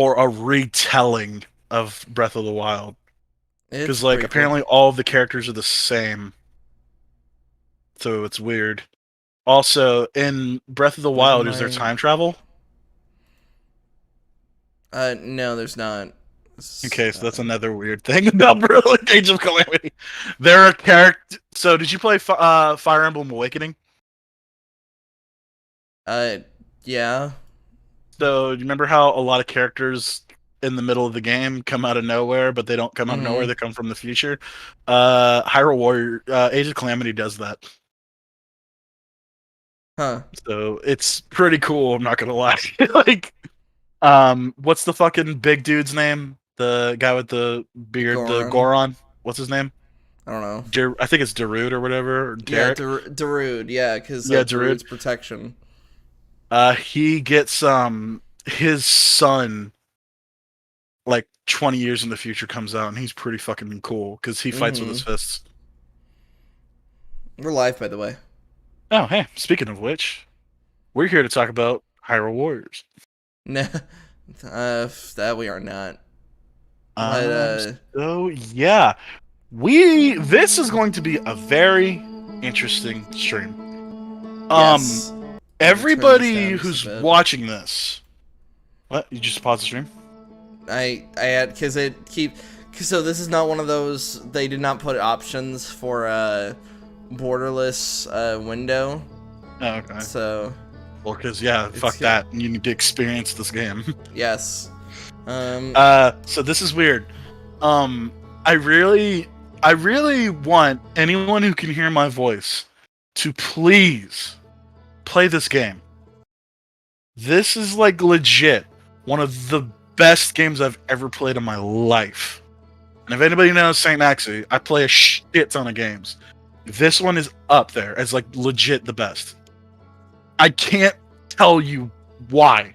for a retelling of Breath of the Wild. It's Because, like, pretty cool. apparently all of the characters are the same. So it's weird. Also, in Breath of the Where's Wild, is there my? time travel? No, there's not. Okay, so that's another weird thing about Age of Calamity. There are characters. So, did you play Fire Emblem Awakening? Uh, yeah. So, do you remember how a lot of characters in the middle of the game come out of nowhere, but they don't come out of nowhere? Mm-hmm. They come from the future. Hyrule Warrior, Age of Calamity does that. Huh. So it's pretty cool. I'm not gonna lie. Like, what's the fucking big dude's name? The guy with the beard, the Goron. Goron. What's his name? I don't know. I think it's Darude or whatever. Or Yeah, Derek. Darude. Yeah, because Yeah, Darude. Darude's protection. He gets his son like 20 years in the future comes out, and he's pretty fucking cool because he fights with his Mm-hmm. fists. We're live, by the way. Oh, hey, speaking of which, we're here to talk about Hyrule Warriors. No, that we are not. But So yeah, this is going to be a very interesting stream. yes. Let me turn this Everybody down just who's a bit. watching this, what? You just pause the stream? I had because so this is not one of those. They did not put options for borderless window. Oh, okay. So Well, because yeah, fuck that. You need to experience this game. yes. So this is weird. I really want anyone who can hear my voice to please play this game. This is like legit one of the best games I've ever played in my life. And if anybody knows St. Maxxi, I play a shit ton of games. This one is up there as like legit the best. I can't tell you why.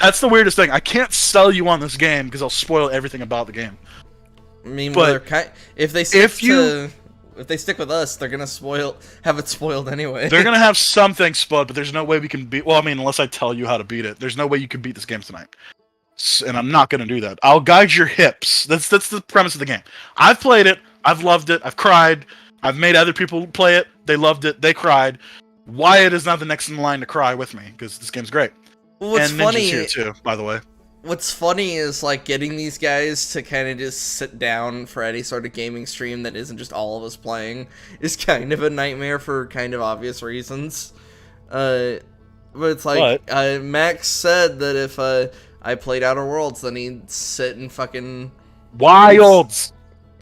That's the weirdest thing. I can't sell you on this game because I'll spoil everything about the game. I mean, but if they stick with us, they're gonna have it spoiled anyway. They're gonna have something spoiled, but there's no way we can beat. Well, I mean, unless I tell you how to beat it, there's no way you can beat this game tonight. And I'm not gonna do that. I'll guide your hips. That's the premise of the game. I've played it. I've loved it. I've cried. I've made other people play it. They loved it. They cried. Wyatt is not the next in line to cry with me because this game's great. Well, what's and funny Ninja's here too, by the way. What's funny is like getting these guys to kind of just sit down for any sort of gaming stream that isn't just all of us playing is kind of a nightmare for kind of obvious reasons. But it's like Max said that if I played Outer Worlds, then he'd sit and fucking Wilds.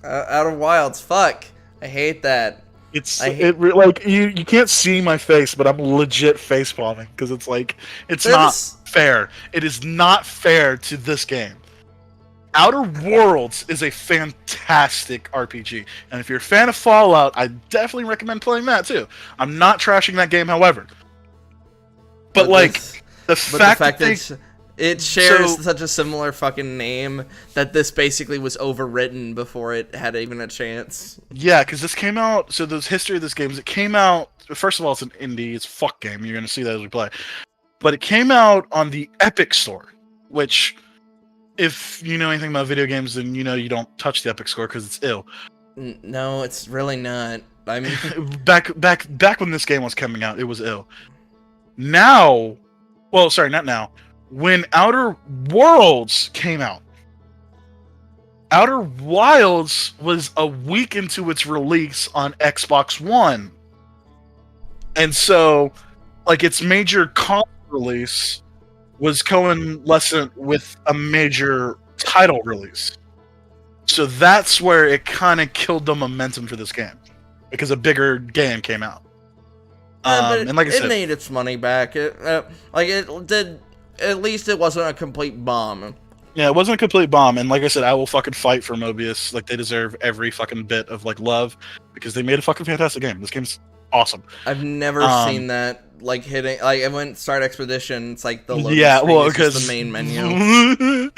Outer Wilds. Fuck, I hate that. Like you can't see my face, but I'm legit face palming because it's like it's not fair. It is not fair to this game. Outer Worlds is a fantastic RPG, and if you're a fan of Fallout, I definitely recommend playing that too. I'm not trashing that game, however, but like the fact that it shares such a similar fucking name that this basically was overwritten before it had even a chance. Yeah, because this came out. So the history of this game is it came out. First of all, it's an indie. It's a fuck game. You're gonna see that as we play. But it came out on the Epic Store, which, if you know anything about video games, then you know you don't touch the Epic Store because it's ill. No, it's really not. I mean, back when this game was coming out, it was ill. Now, well, sorry, not now. When Outer Worlds came out, Outer Wilds was a week into its release on Xbox One. And so, like, its major console release was coalescent with a major title release. So that's where it kind of killed the momentum for this game. Because a bigger game came out. But and like I said, it made its money back. It did. At least it wasn't a complete bomb. Yeah, it wasn't a complete bomb, and like I said, I will fucking fight for Mobius. Like, they deserve every fucking bit of, like, love, because they made a fucking fantastic game. This game's awesome. I've never seen that, like, hitting, like, I went Start Expedition, it's like the loading screen is just the main menu.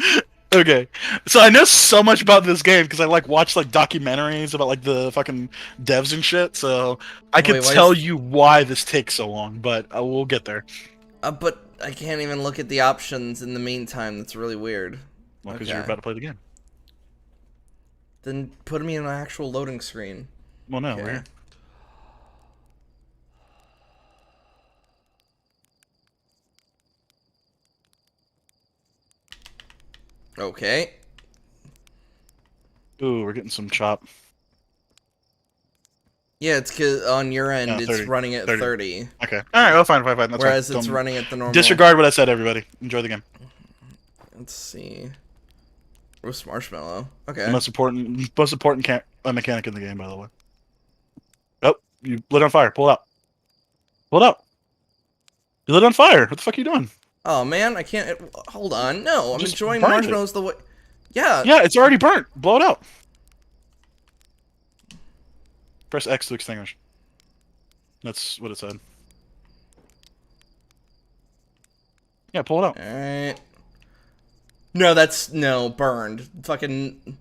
Okay, so I know so much about this game, because I, like, watch, like, documentaries about, like, the fucking devs and shit, so I can tell you why this takes so long, but we'll get there. But I can't even look at the options in the meantime. That's really weird. Well, because Okay. you're about to play the game. Then put me in an actual loading screen. Well, no, Okay. we're here. Okay. Ooh, we're getting some chop. Yeah, it's because on your end, No, it's 30. running at 30. Okay. All right. Well, fine. That's Whereas fine. it's Don't running at the normal. disregard what I said, everybody. Enjoy the game. Let's see. Roast marshmallow. Okay. Most important mechanic in the game, by the way. Oh, you lit on fire. Pull it out. Pull it out. You lit on fire. What the fuck are you doing? Oh man, I can't. Hold on. No, I'm Just enjoying burned marshmallows the way. Yeah. Yeah, it's already burnt. Blow it out. Press X to extinguish. That's what it said. Yeah, pull it out. Alright. No, that's burned. Fucking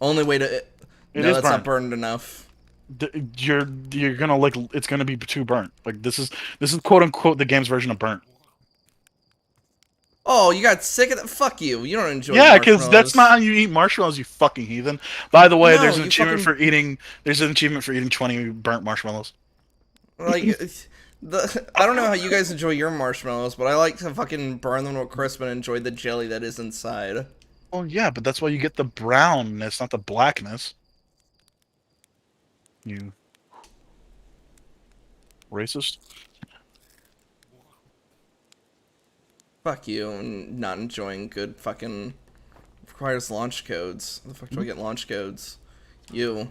only way to. No, that's not burned enough. You're gonna like it's gonna be too burnt. Like this is quote unquote the game's version of burnt. Oh, you got sick of that? Fuck you. You don't enjoy. Yeah, because that's not how you eat marshmallows, you fucking heathen. By the way, there's an achievement for eating. There's an achievement for eating 20 burnt marshmallows. Like, I don't know how you guys enjoy your marshmallows, but I like to fucking burn them to a crisp and enjoy the jelly that is inside. Well, yeah, but that's why you get the brownness, not the blackness. You racist. Fuck you, and not enjoying good fucking requires launch codes. How the fuck do I get launch codes? You.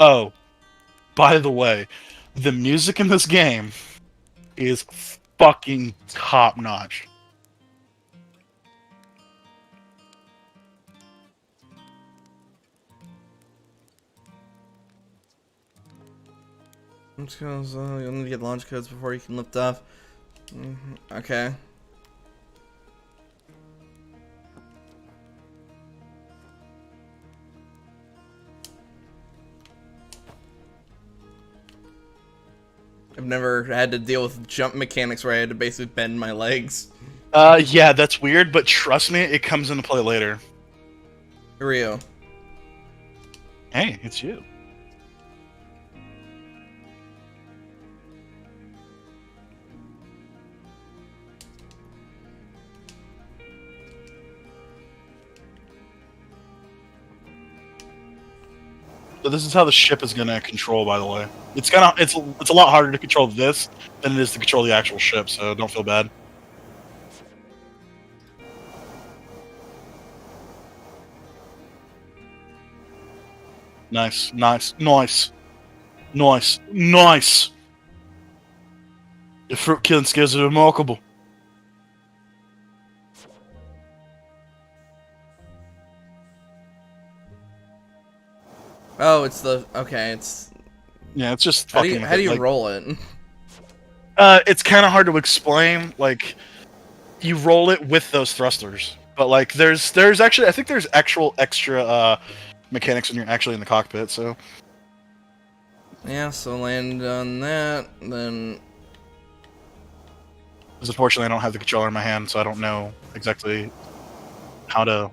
Oh, by the way, the music in this game is fucking top notch. Launch codes, you'll need to get launch codes before you can lift off. Okay. I've never had to deal with jump mechanics where I had to basically bend my legs. Yeah, that's weird, but trust me, it comes into play later. Who are you? Hey, it's you. So this is how the ship is gonna control. By the way, it's a lot harder to control this than it is to control the actual ship. So don't feel bad. Nice. Your fruit killing skills are remarkable. Oh, it's the it's. Yeah, it's just How fucking. do you roll it? It's kind of hard to explain. Like, you roll it with those thrusters, but like, there's actually I think there's actual extra mechanics when you're actually in the cockpit. So. Yeah, so land on that, then. Because unfortunately, I don't have the controller in my hand, so I don't know exactly how do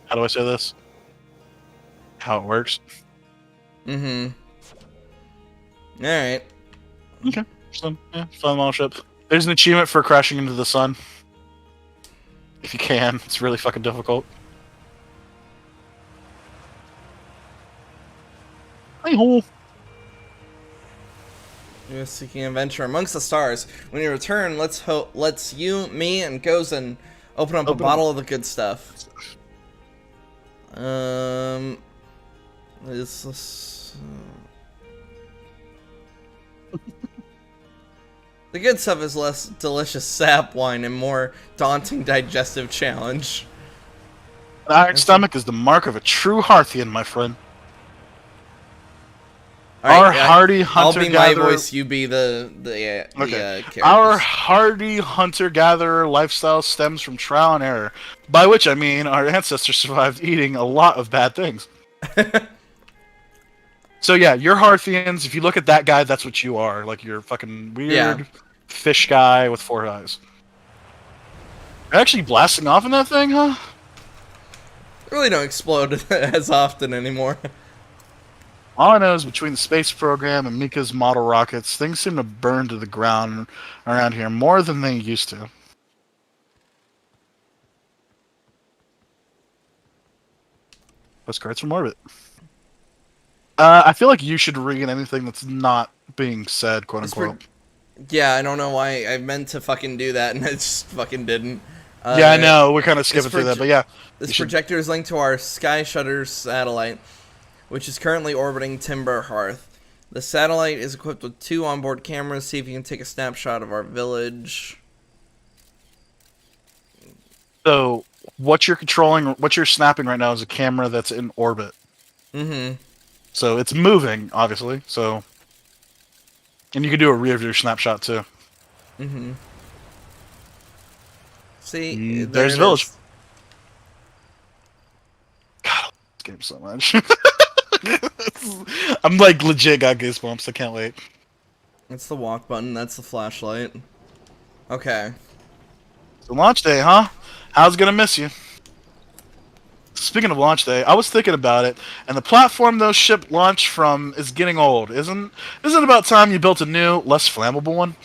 I say this? How it works. Mm-hmm. Alright. Okay. So, yeah, fun little ship. There's an achievement for crashing into the sun. If you can. It's really fucking difficult. Hey-ho! You're seeking adventure amongst the stars. When you return, let's you, me, and Gozen open up a bottle of the good stuff. The good stuff is less delicious sap wine and more daunting digestive challenge. An iron stomach is the mark of a true Hearthian, my friend. Our hardy hunter-gatherer. I'll be my voice. You be the characters. Our hardy hunter-gatherer lifestyle stems from trial and error, by which I mean our ancestors survived eating a lot of bad things. So yeah, you're Hearthians. If you look at that guy, that's what you are. Like, you're fucking weird, fish guy with 4 eyes. You're actually blasting off in that thing, huh? Really don't explode as often anymore. All I know is between the space program and Mika's model rockets, things seem to burn to the ground around here more than they used to. Postcards from orbit. I feel like you should read anything that's not being said, quote unquote. Yeah, I don't know why I meant to fucking do that and I just fucking didn't. Yeah, I know. We're kind of skipping through that, but yeah. This projector is linked to our Sky Shutter satellite, which is currently orbiting Timber Hearth. The satellite is equipped with 2 onboard cameras. See if you can take a snapshot of our village. So, what you're controlling, what you're snapping right now is a camera that's in orbit. Mm-hmm. So, it's moving, obviously. So, and you can do a rear view snapshot, too. Mm-hmm. See, there's the village. God, I love this game so much. I'm like legit got goosebumps. I can't wait. That's the walk button. That's the flashlight. Okay. So launch day, huh? How's it gonna miss you? Speaking of launch day, I was thinking about it, and the platform those ship launched from is getting old. Isn't it about time you built a new, less flammable one?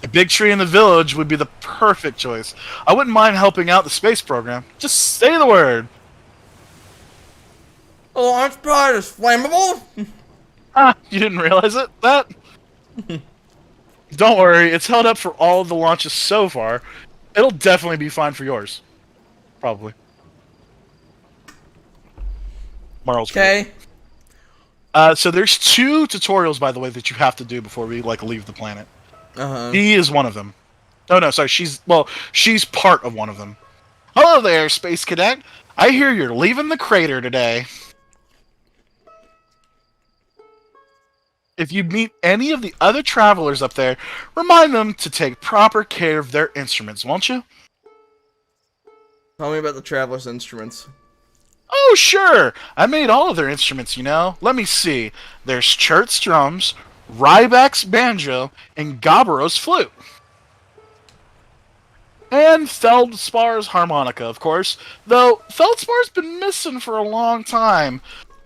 A big tree in the village would be the perfect choice. I wouldn't mind helping out the space program. Just say the word. The launch pad is flammable? Ah, you didn't realize it? That? Don't worry, it's held up for all of the launches so far. It'll definitely be fine for yours. Probably. Marl's okay. So there's 2 tutorials, by the way, that you have to do before we leave the planet. He is one of them. Oh no, sorry. She's part of one of them. Hello there, Space Cadet. I hear you're leaving the crater today. If you meet any of the other travelers up there, remind them to take proper care of their instruments, won't you? Tell me about the traveler's instruments. Oh, sure. I made all of their instruments, you know. Let me see. There's Chert's drums, Ryback's banjo, and Gabaro's flute. And Feldspar's harmonica, of course. Though Feldspar's been missing for a long time.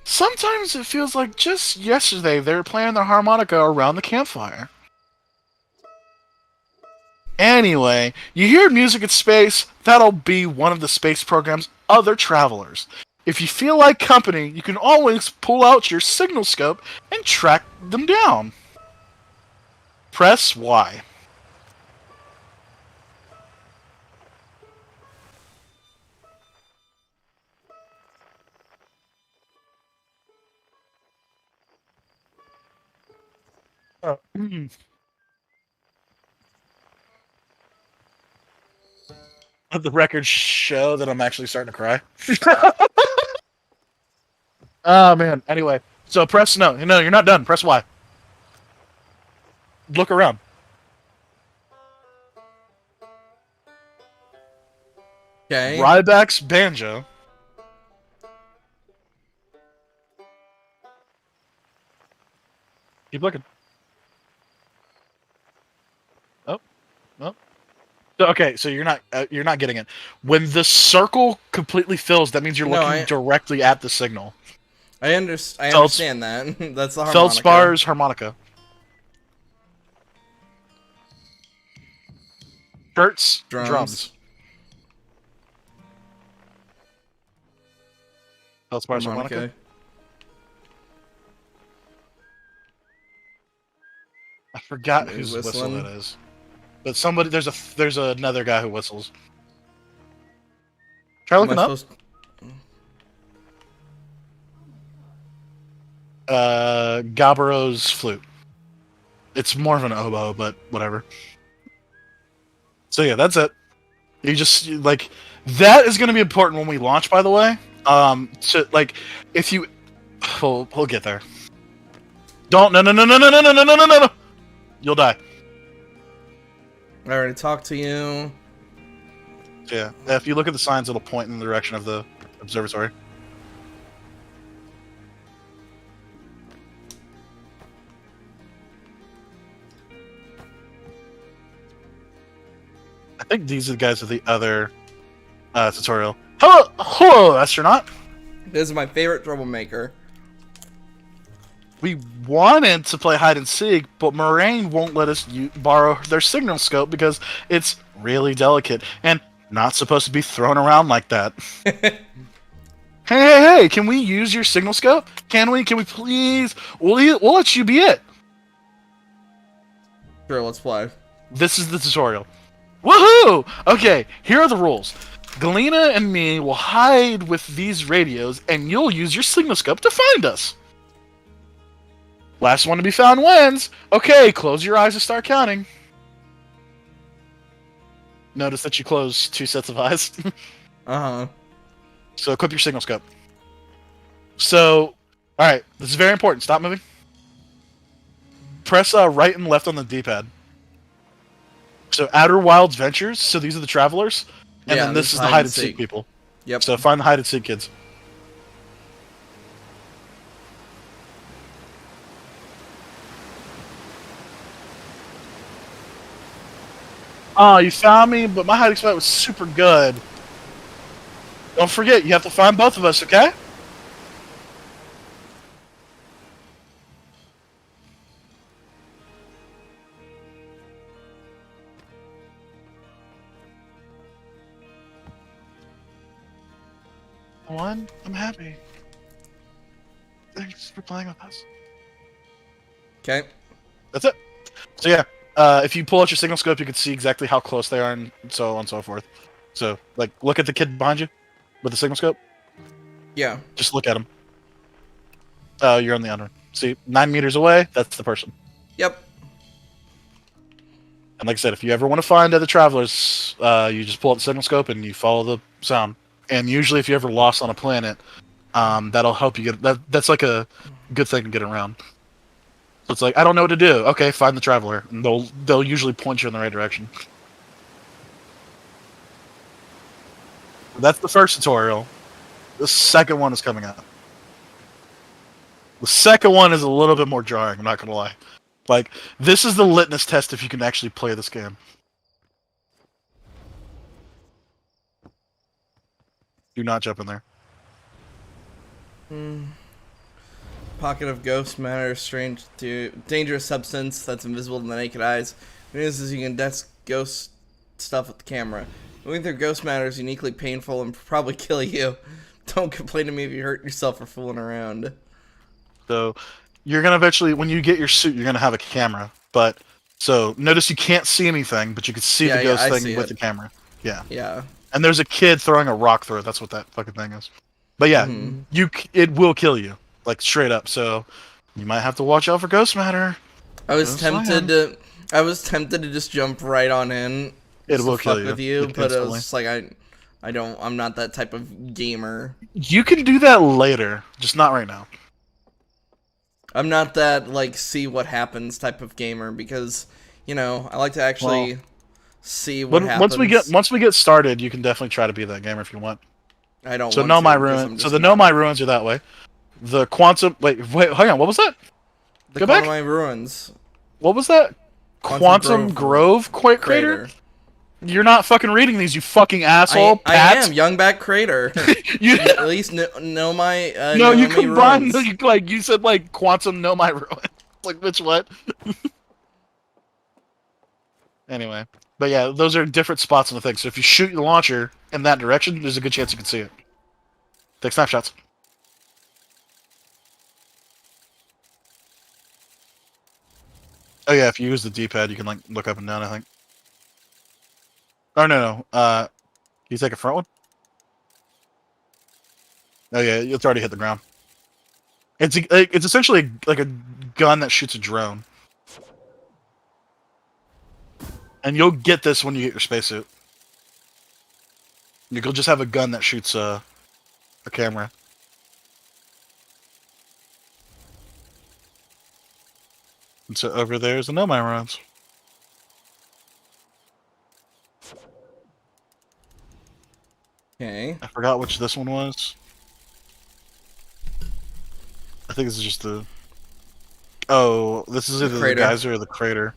Sometimes it feels like just yesterday they were playing their harmonica around the campfire. Anyway, you hear music in space, that'll be one of the space program's other travelers. If you feel like company, you can always pull out your signal scope and track them down. Press Y. Oh. Let the record show that I'm actually starting to cry. Oh man. Anyway, so press no. No, you're not done. Press Y. Look around. Okay. Ryback's banjo. Keep looking. Oh, oh. So, okay, so you're not getting it. When the circle completely fills, that means you're looking directly at the signal. I understand that. That's the harmonica. Feldspar's harmonica. Kurt's drums. Feldspar's harmonica. I forgot whose whistle that is. But somebody there's another guy who whistles. Try looking up. Gabaro's flute. It's more of an oboe, but whatever. So yeah, that's it. You just like that is going to be important when we launch. By the way, so like if you, we'll get there. Don't no. You'll die. I already talked to you. Yeah, if you look at the signs, it'll point in the direction of the observatory. I think these are the guys of the other tutorial. Hello, astronaut. This is my favorite troublemaker. We wanted to play hide and seek, but Moraine won't let us borrow their signal scope because it's really delicate and not supposed to be thrown around like that. Hey, can we use your signal scope? Can we please? We'll let you be it. Sure, let's play. This is the tutorial. Woohoo! Okay, here are the rules. Galena and me will hide with these radios, and you'll use your signal scope to find us. Last one to be found wins. Okay, close your eyes and start counting. Notice that you close 2 sets of eyes. Uh-huh. So equip your signal scope. So, alright, this is very important. Stop moving. Press right and left on the D-pad. So Outer Wilds Ventures, so these are the travelers. And then this is the hide and seek people. Yep. So find the hide and seek kids. Oh, you found me, but my hiding spot was super good. Don't forget, you have to find both of us, okay? One, I'm happy. Thanks for playing with us. Okay. That's it. So yeah, if you pull out your signal scope, you can see exactly how close they are, and so on and so forth. So, like, look at the kid behind you with the signal scope. Yeah. Just look at him. Oh, you're on the other one. See, 9 meters away, that's the person. Yep. And like I said, if you ever want to find other travelers, you just pull out the signal scope and you follow the sound. And usually, if you ever lost on a planet, that'll help you get. That's like a good thing to get around. So it's like, I don't know what to do. Okay, find the traveler, and they'll usually point you in the right direction. That's the first tutorial. The second one is coming up. The second one is a little bit more jarring, I'm not gonna lie. Like, this is the litmus test if you can actually play this game. Do not jump in there. Pocket of ghost matter, strange to dangerous substance that's invisible to the naked eyes. The news is you can desk ghost stuff with the camera. Moving through ghost matter is uniquely painful and probably kill you. Don't complain to me if you hurt yourself for fooling around. So, you're gonna eventually, when you get your suit, you're gonna have a camera. But, so, notice you can't see anything, but you can see the ghost thing with the camera. Yeah. Yeah. And there's a kid throwing a rock through it. That's what that fucking thing is. But yeah, it will kill you, like straight up. So you might have to watch out for ghost matter. I was tempted to just jump right on in. It will kill you with you, but it was just like I'm not that type of gamer. You can do that later, just not right now. I'm not that like see what happens type of gamer because I like to actually. See what happens. Once we get started, you can definitely try to be that gamer if you want. I don't. So Know My Ruins. So the Know My Ruins are that way. The Quantum. Wait, hang on. What was that? Go back. Know My Ruins. What was that? Quantum Grove Crater. You're not fucking reading these, you fucking asshole. I am Youngback Crater. You at least know my. No, you combined. Like you said, like Quantum Know My Ruins. Like which what? Anyway. But yeah, those are different spots on the thing. So if you shoot your launcher in that direction, there's a good chance you can see it. Take snapshots. Oh yeah, if you use the D-pad, you can like look up and down, I think. Oh no. Can you take a front one? Oh yeah, it's already hit the ground. It's essentially like a gun that shoots a drone. And you'll get this when you get your spacesuit. You'll just have a gun that shoots a camera. And so over there is the Know My Ruins. Okay. I forgot which this one was. I think this is just the... Oh, this is either the geyser or the crater.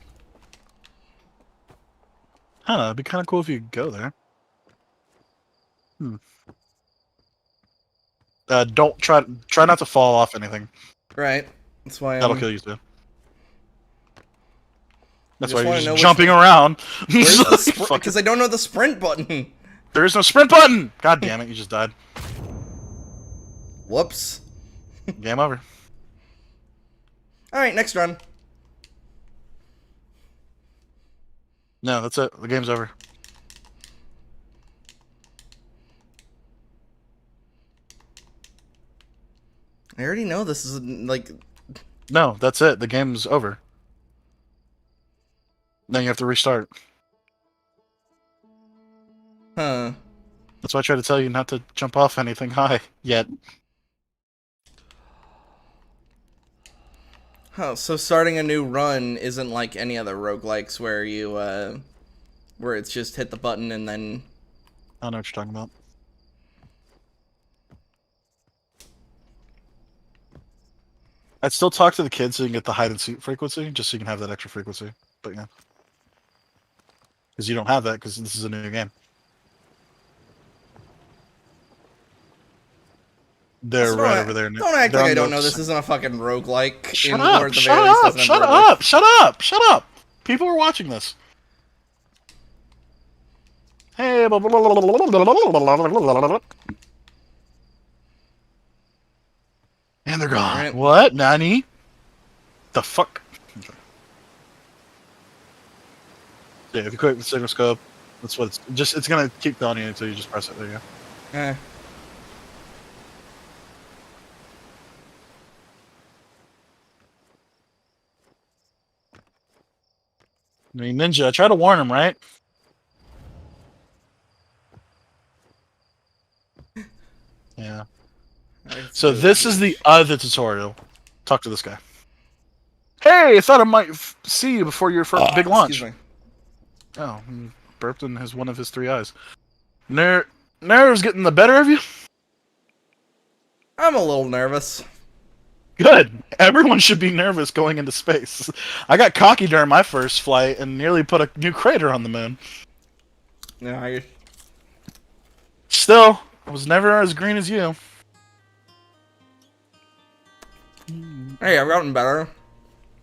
Huh, it'd be kind of cool if you could go there. Don't try not to fall off anything. Right. That's why That'll kill you too. That's why just you're wanna just know jumping around. Where's the Fuck it. because I don't know the sprint button. There is no sprint button! God damn it, you just died. Whoops. Game over. Alright, next run. No, that's it. The game's over. I already know this is, like... No, that's it. The game's over. Then you have to restart. Huh. That's why I try to tell you not to jump off anything high yet. Oh, so starting a new run isn't like any other roguelikes where you, where it's just hit the button and then... I don't know what you're talking about. I'd still talk to the kids so you can get the hide and seek frequency, just so you can have that extra frequency. But yeah. Because you don't have that, because this is a new game. They're right over there. Don't act like I don't know this isn't a fucking roguelike. Shut up! Shut up! Shut up! Shut up! Shut up! People are watching this. Hey. And they're gone. Right. What? Nani? The fuck? Okay. Yeah, if you click the signal scope, that's what it's gonna keep telling you until you just press it. There you go. Eh. I mean, Ninja, I tried to warn him, right? Yeah. So this is the other tutorial. Talk to this guy. Hey, I thought I might see you before your first big launch. Excuse me. Oh, he burped in one of his 3 eyes. Nerves getting the better of you? I'm a little nervous. Good. Everyone should be nervous going into space. I got cocky during my first flight and nearly put a new crater on the moon. Yeah, Still, I was never as green as you. Hey, I've gotten better.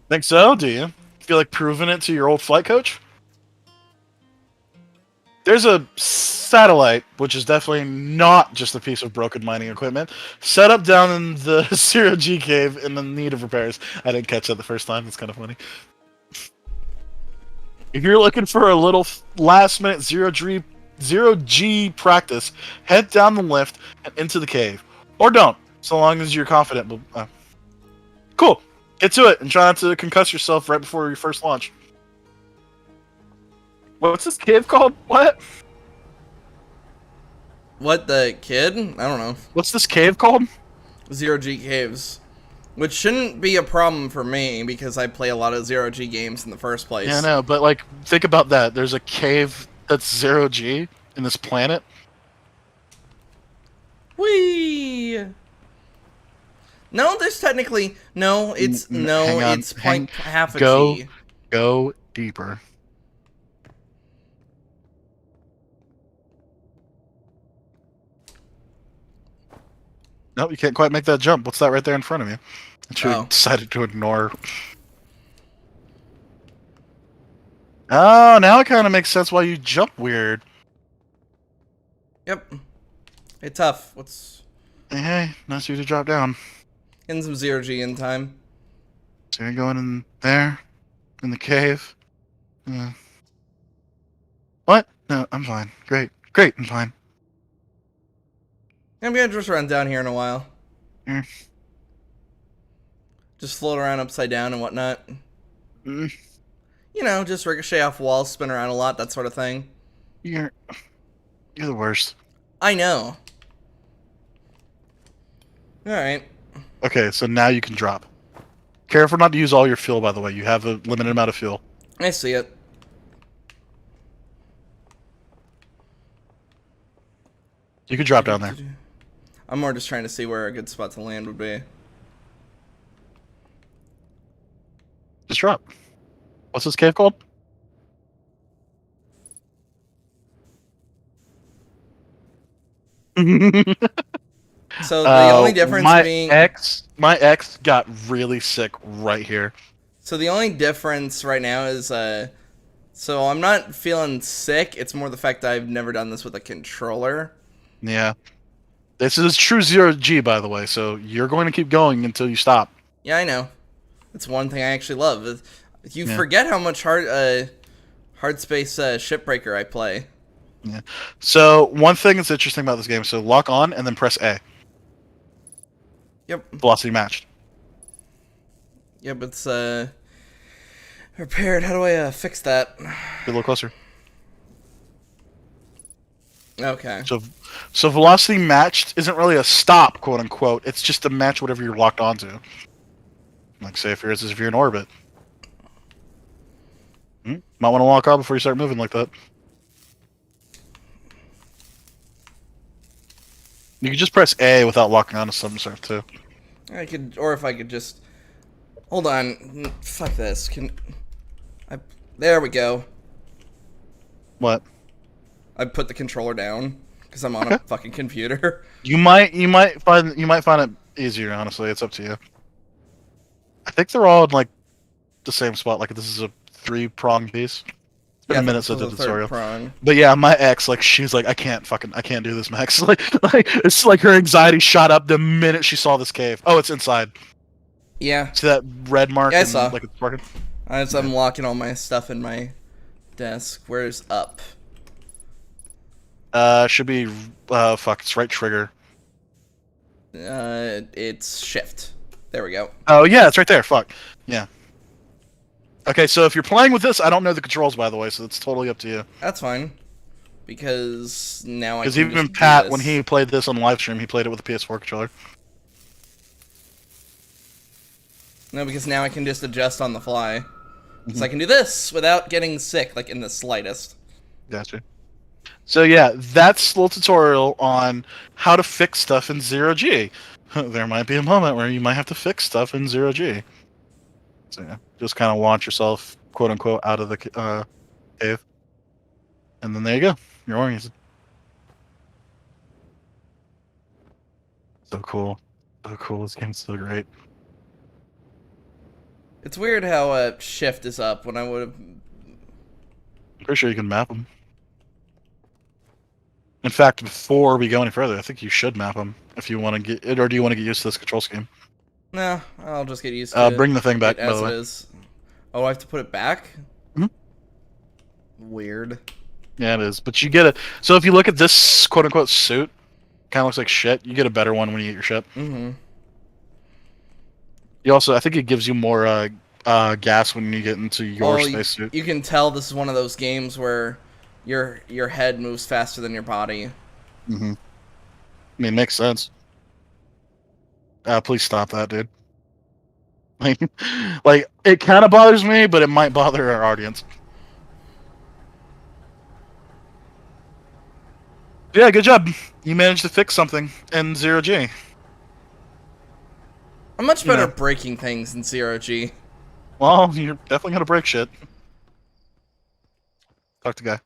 Think so? Do you feel like proving it to your old flight coach? There's a satellite, which is definitely not just a piece of broken mining equipment, set up down in the 0G cave in the need of repairs. I didn't catch that the first time. It's kind of funny. If you're looking for a little last-minute 0G practice, head down the lift and into the cave. Or don't, so long as you're confident. Cool. Get to it and try not to concuss yourself right before your first launch. What's this cave called? What? What, the kid? I don't know. What's this cave called? 0G caves. Which shouldn't be a problem for me, because I play a lot of 0G games in the first place. Yeah, I know, but like, think about that. There's a cave that's 0G in this planet. Whee! No, there's technically... No, it's... No, it's half a G. Go deeper. Nope, you can't quite make that jump. What's that right there in front of you? That you decided to ignore. Oh, now it kind of makes sense why you jump weird. Yep. Hey, tough. What's... Hey, nice of you to drop down. Getting some 0G in time. So you're going in there? In the cave? What? No, I'm fine. Great, I'm fine. I'm gonna just run down here in a while. Mm. Just float around upside down and whatnot. Mm. You know, just ricochet off walls, spin around a lot, that sort of thing. You're the worst. I know. Alright. Okay, so now you can drop. Careful not to use all your fuel, by the way. You have a limited amount of fuel. I see it. You can drop down there. I'm more just trying to see where a good spot to land would be. Just drop. What's this cave called? So the only difference my being, ex got really sick right here. so the only difference right now is, so I'm not feeling sick. It's more the fact that I've never done this with a controller. Yeah. This is true 0G, by the way, so you're going to keep going until you stop. Yeah, I know. It's one thing I actually love. You Yeah. forget how much hard space shipbreaker I play. Yeah. So one thing that's interesting about this game, so lock on and then press A. Yep. Velocity matched. Yep, it's repaired. How do I fix that? Get a little closer. Okay. So velocity matched isn't really a stop, quote unquote. It's just to match whatever you're locked onto. Like say if you're in orbit. Might want to lock on before you start moving like that. You can just press A without locking on to some stuff too. I could, or if I could just hold on. Fuck this. There we go. What? I put the controller down because I'm on a fucking computer. You might find it easier. Honestly, it's up to you. I think they're all in like the same spot. Like this is a 3-prong piece. It's been a minute since the tutorial. Prong. But yeah, my ex, like, she's like, I can't do this, Max. like it's like her anxiety shot up the minute she saw this cave. Oh, it's inside. Yeah. See that red mark? Yeah, I saw. Like it's working. I'm locking all my stuff in my desk. Where's up? Should be it's right trigger. It's shift. There we go. Oh yeah, it's right there. Fuck. Yeah. Okay, so if you're playing with this, I don't know the controls, by the way, so it's totally up to you. That's fine. Because now I can Because even just Pat, do when this. he played this on live stream, he played it with a PS4 controller. No, because now I can just adjust on the fly. So I can do this without getting sick, like in the slightest. Gotcha. So yeah, that's a little tutorial on how to fix stuff in 0G. There might be a moment where you might have to fix stuff in 0G. So yeah, just kind of launch yourself, quote unquote, out of the cave. And then there you go. You're oriented. So cool. So cool. This game's so great. It's weird how shift is up when I would have. I'm pretty sure you can map them. In fact, before we go any further, I think you should map them if you want to get it, or do you want to get used to this control scheme? No, I'll just get used to it. Bring the thing back, by as the it way. is. Oh, I have to put it back? Mhm. Weird. Yeah, it is. But you get it. So if you look at this quote unquote suit, kind of looks like shit. You get a better one when you get your ship. Mm-hmm. You also, I think it gives you more gas when you get into your spacesuit. You can tell this is one of those games where your head moves faster than your body. Mm-hmm. I mean, it makes sense. Please stop that, dude. Like it kind of bothers me, but it might bother our audience. Yeah, good job. You managed to fix something in 0G. I'm much better at breaking things in 0G. Well, you're definitely gonna break shit. Talk to guy.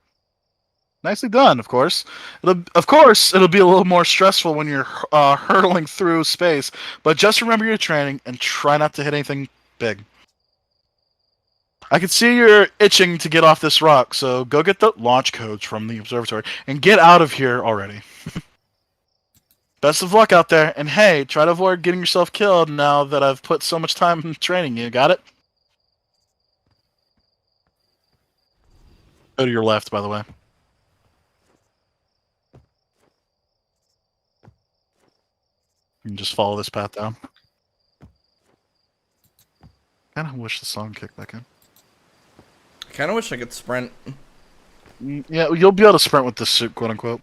Nicely done, of course. It'll be a little more stressful when you're hurtling through space, but just remember your training and try not to hit anything big. I can see you're itching to get off this rock, so go get the launch codes from the observatory and get out of here already. Best of luck out there, and hey, try to avoid getting yourself killed now that I've put so much time in training you. Got it? Go to your left, by the way. You can just follow this path down. Kinda wish the song kicked back in. I kind of wish I could sprint. Yeah, you'll be able to sprint with this suit, quote unquote.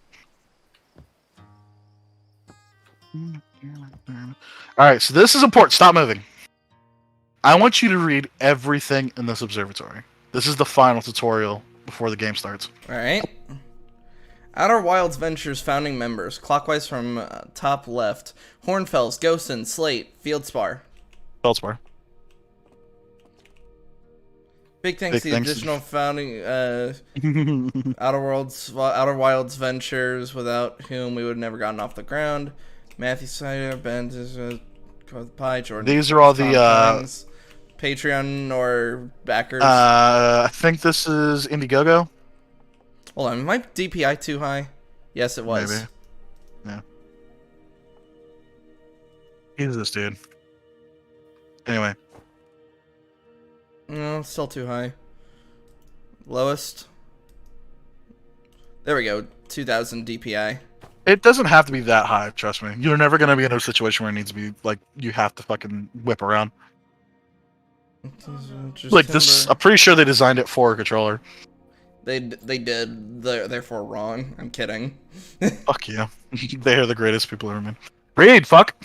Alright, so this is important. Stop moving. I want you to read everything in this observatory. This is the final tutorial before the game starts. Alright. Outer Wilds Ventures founding members, clockwise from top left. Hornfells, Ghostin, Slate, Fieldspar. Feldspar. Big thanks to the thanks. additional founding Outer Wilds ventures, without whom we would have never gotten off the ground. Matthew Sider, Ben, Pie, Jordan. These are all the Patreon or backers. I think this is Indiegogo. Hold on, my DPI too high? Yes, it was. Maybe. Yeah. Who's this dude? Anyway. No, still too high. Lowest. There we go. 2000 DPI. It doesn't have to be that high, trust me. You're never going to be in a situation where it needs to be, like, you have to fucking whip around. Like, this, I'm pretty sure they designed it for a controller. They did. They're therefore wrong. I'm kidding. Fuck yeah. They are the greatest people ever, man. Read, fuck!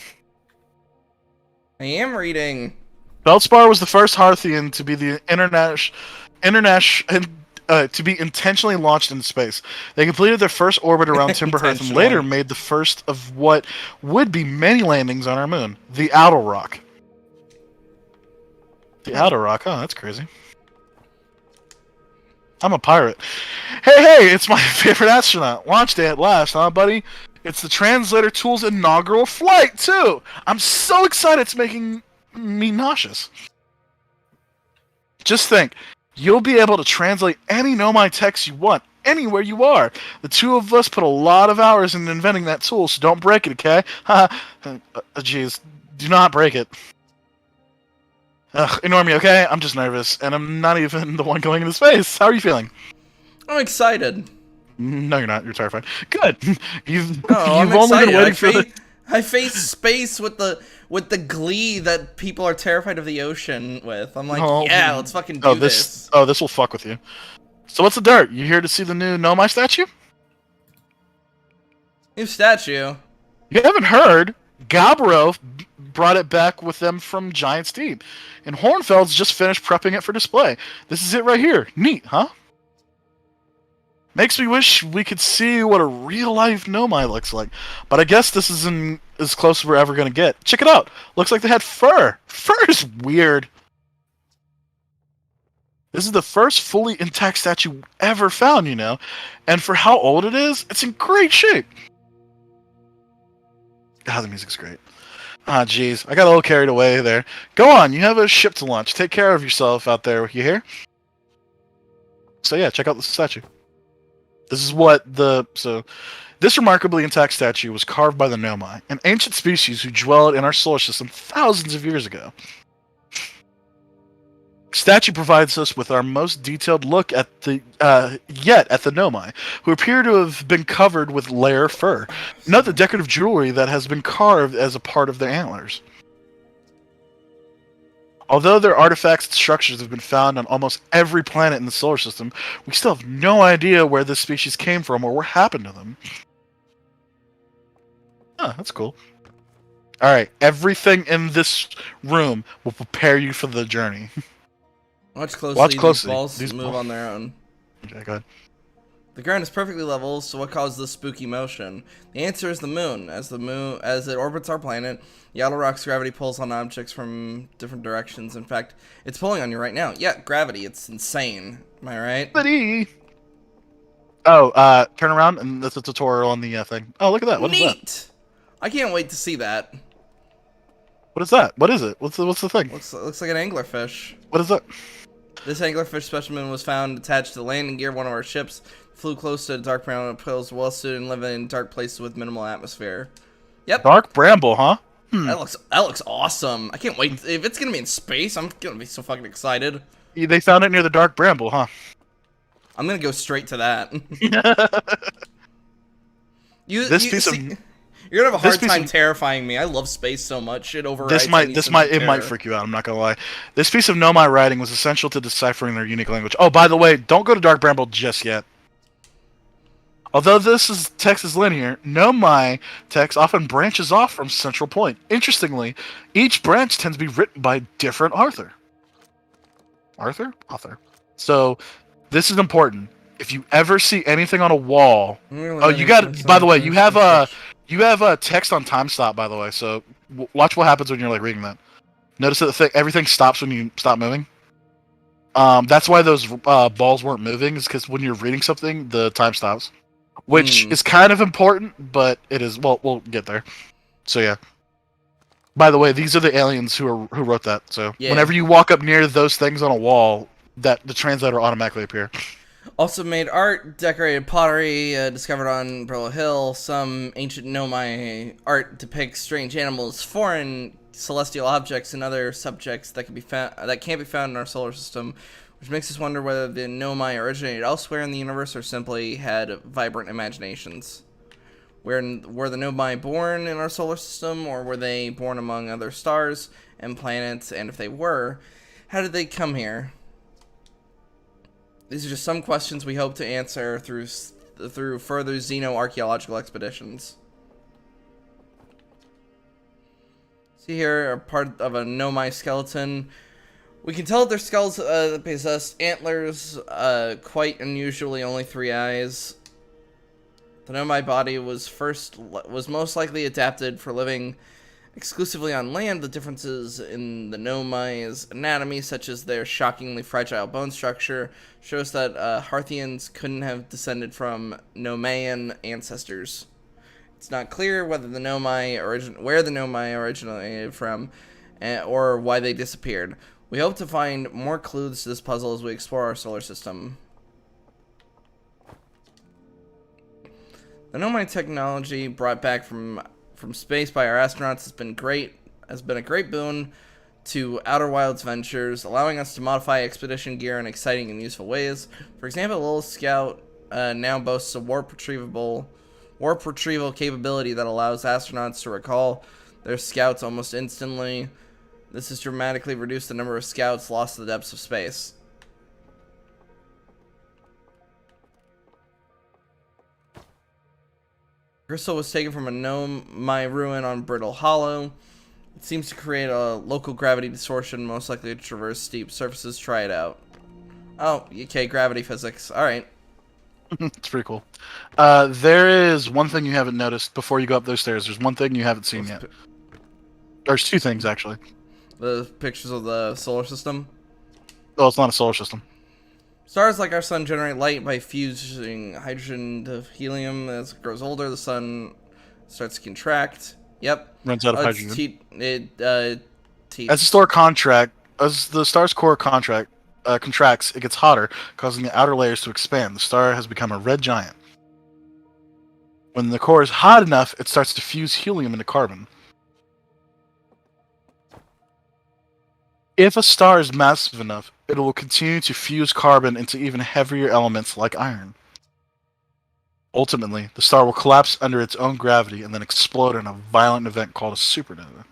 I am reading. Feldspar was the first Hearthian to be the to be intentionally launched into space. They completed their first orbit around Timberhearth and later made the first of what would be many landings on our moon, the Outer Rock. The Outer Rock, huh? That's crazy. I'm a pirate. Hey, it's my favorite astronaut. Launch day at last, huh, buddy? It's the Translator Tool's inaugural flight, too! I'm so excited, it's making me nauseous. Just think, you'll be able to translate any Nomai text you want, anywhere you are. The two of us put a lot of hours into inventing that tool, so don't break it, okay? Jeez, do not break it. Ignore me, okay? I'm just nervous, and I'm not even the one going into space. How are you feeling? I'm excited. No, you're not. You're terrified. Good. You've I'm only excited. been waiting for the... I face space with the glee that people are terrified of the ocean with. I'm like, yeah, let's fucking do this. Oh, this will fuck with you. So what's the dirt? You here to see the new Nomai statue? New statue? You haven't heard? Gabbro brought it back with them from Giant's Deep. And Hornfeld's just finished prepping it for display. This is it right here. Neat, huh? Makes me wish we could see what a real-life Nomai looks like. But I guess this isn't as close as we're ever going to get. Check it out. Looks like they had fur. Fur is weird. This is the first fully intact statue ever found, you know. And for how old it is, it's in great shape. God, the music's great. Ah, jeez. I got a little carried away there. Go on. You have a ship to launch. Take care of yourself out there. You hear? So yeah, check out the statue. This is what this remarkably intact statue was carved by the Nomai, an ancient species who dwelled in our solar system thousands of years ago. Statue provides us with our most detailed look at the Nomai, who appear to have been covered with layer fur. Note the decorative jewelry that has been carved as a part of their antlers. Although their artifacts and structures have been found on almost every planet in the solar system, we still have no idea where this species came from or what happened to them. Oh, that's cool. Alright, everything in this room will prepare you for the journey. Watch closely. These balls move on their own. Okay, go ahead. The ground is perfectly level, so what causes this spooky motion? The answer is the moon. As it orbits our planet, the outer rock's gravity pulls on objects from different directions. In fact, it's pulling on you right now. Yeah, gravity. It's insane. Am I right? Buddy. Oh, turn around, and that's a tutorial on the thing. Oh, look at that. What is that? I can't wait to see that. What is that? What is it? What's the thing? Looks like an anglerfish. What is that? This anglerfish specimen was found attached to the landing gear of one of our ships. Flew close to a dark bramble and pills, well suited and living in dark places with minimal atmosphere. Yep. Dark bramble, huh? That looks awesome. I can't wait. If it's gonna be in space, I'm gonna be so fucking excited. They found it near the dark bramble, huh? I'm gonna go straight to that. You're gonna have a hard time terrifying me. I love space so much. It overrides. It might freak you out. I'm not gonna lie. This piece of Nomai writing was essential to deciphering their unique language. Oh, by the way, don't go to Dark Bramble just yet. Although text is linear, Nomai text often branches off from central point. Interestingly, each branch tends to be written by a different author. Author. So, this is important. If you ever see anything on a wall, you got. By the way, you have a text on time stop. By the way, so watch what happens when you're like reading that. Notice that everything stops when you stop moving. That's why those balls weren't moving, is because when you're reading something, the time stops. Which is kind of important, but it is... Well, we'll get there. So, yeah. By the way, these are the aliens who wrote that. So, whenever you walk up near those things on a wall, that the translator automatically appear. Also made art, decorated pottery, discovered on Brillo Hill. Some ancient Nomai art depicts strange animals, foreign celestial objects, and other subjects that can't be found in our solar system, which makes us wonder whether the Nomai originated elsewhere in the universe or simply had vibrant imaginations. Were the Nomai born in our solar system, or were they born among other stars and planets? And if they were, how did they come here? These are just some questions we hope to answer through further xenoarchaeological expeditions. See here, a part of a Nomai skeleton. We can tell that their skulls possess antlers, quite unusually only 3 eyes. The Nomai body was most likely adapted for living exclusively on land. The differences in the Nomai's anatomy, such as their shockingly fragile bone structure, shows that Harthians couldn't have descended from Nomaian ancestors. It's not clear whether where the Nomai originated from, or why they disappeared. We hope to find more clues to this puzzle as we explore our solar system. The Nomai technology brought back from space by our astronauts has been a great boon to Outer Wilds ventures, allowing us to modify expedition gear in exciting and useful ways. For example, the little Scout now boasts a warp retrieval capability that allows astronauts to recall their scouts almost instantly. This has dramatically reduced the number of scouts lost to the depths of space. Crystal was taken from a Nomai ruin on Brittle Hollow. It seems to create a local gravity distortion, most likely to traverse steep surfaces. Try it out. Oh, okay, gravity physics. Alright. It's pretty cool. There is one thing you haven't noticed before you go up those stairs. There's one thing you haven't seen yet. There's 2 things, actually. The pictures of the solar system? Oh, it's not a solar system. Stars like our sun generate light by fusing hydrogen to helium. As it grows older, the sun starts to contract. Yep. Runs out of hydrogen. As the star's core contracts, it gets hotter, causing the outer layers to expand. The star has become a red giant. When the core is hot enough, it starts to fuse helium into carbon. If a star is massive enough, it will continue to fuse carbon into even heavier elements like iron. Ultimately, the star will collapse under its own gravity and then explode in a violent event called a supernova.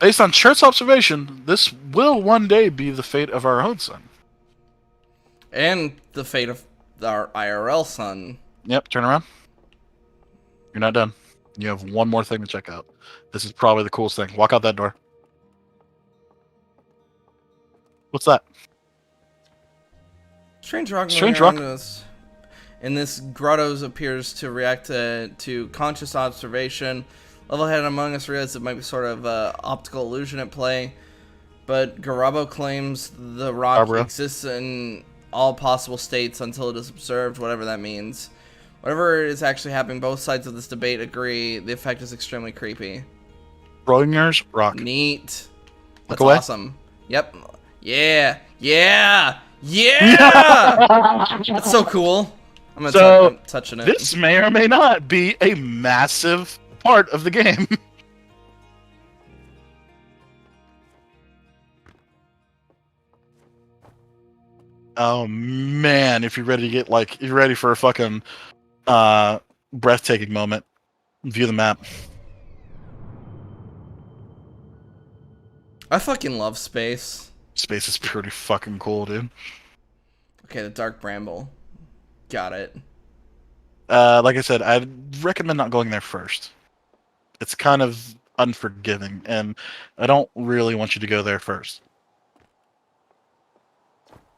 Based on Chert's observation, this will one day be the fate of our own sun. And the fate of our IRL sun. Yep, turn around. You're not done. You have one more thing to check out. This is probably the coolest thing. Walk out that door. What's that? Strange rock. In this grottos appears to react to conscious observation. Level-headed among us realize it might be sort of optical illusion at play, but Garabo claims the rock exists in all possible states until it is observed, whatever that means. Whatever is actually happening, both sides of this debate agree the effect is extremely creepy. Schrodinger's rock. Neat. That's away. Awesome. Yep. Yeah! That's so cool. I'm touching it. This may or may not be a massive part of the game. Oh man, if you're ready to get you're ready for a fucking breathtaking moment, view the map. I fucking love space. Space is pretty fucking cool, dude. Okay, the Dark Bramble. Got it. Like I said, I'd recommend not going there first. It's kind of unforgiving, and I don't really want you to go there first.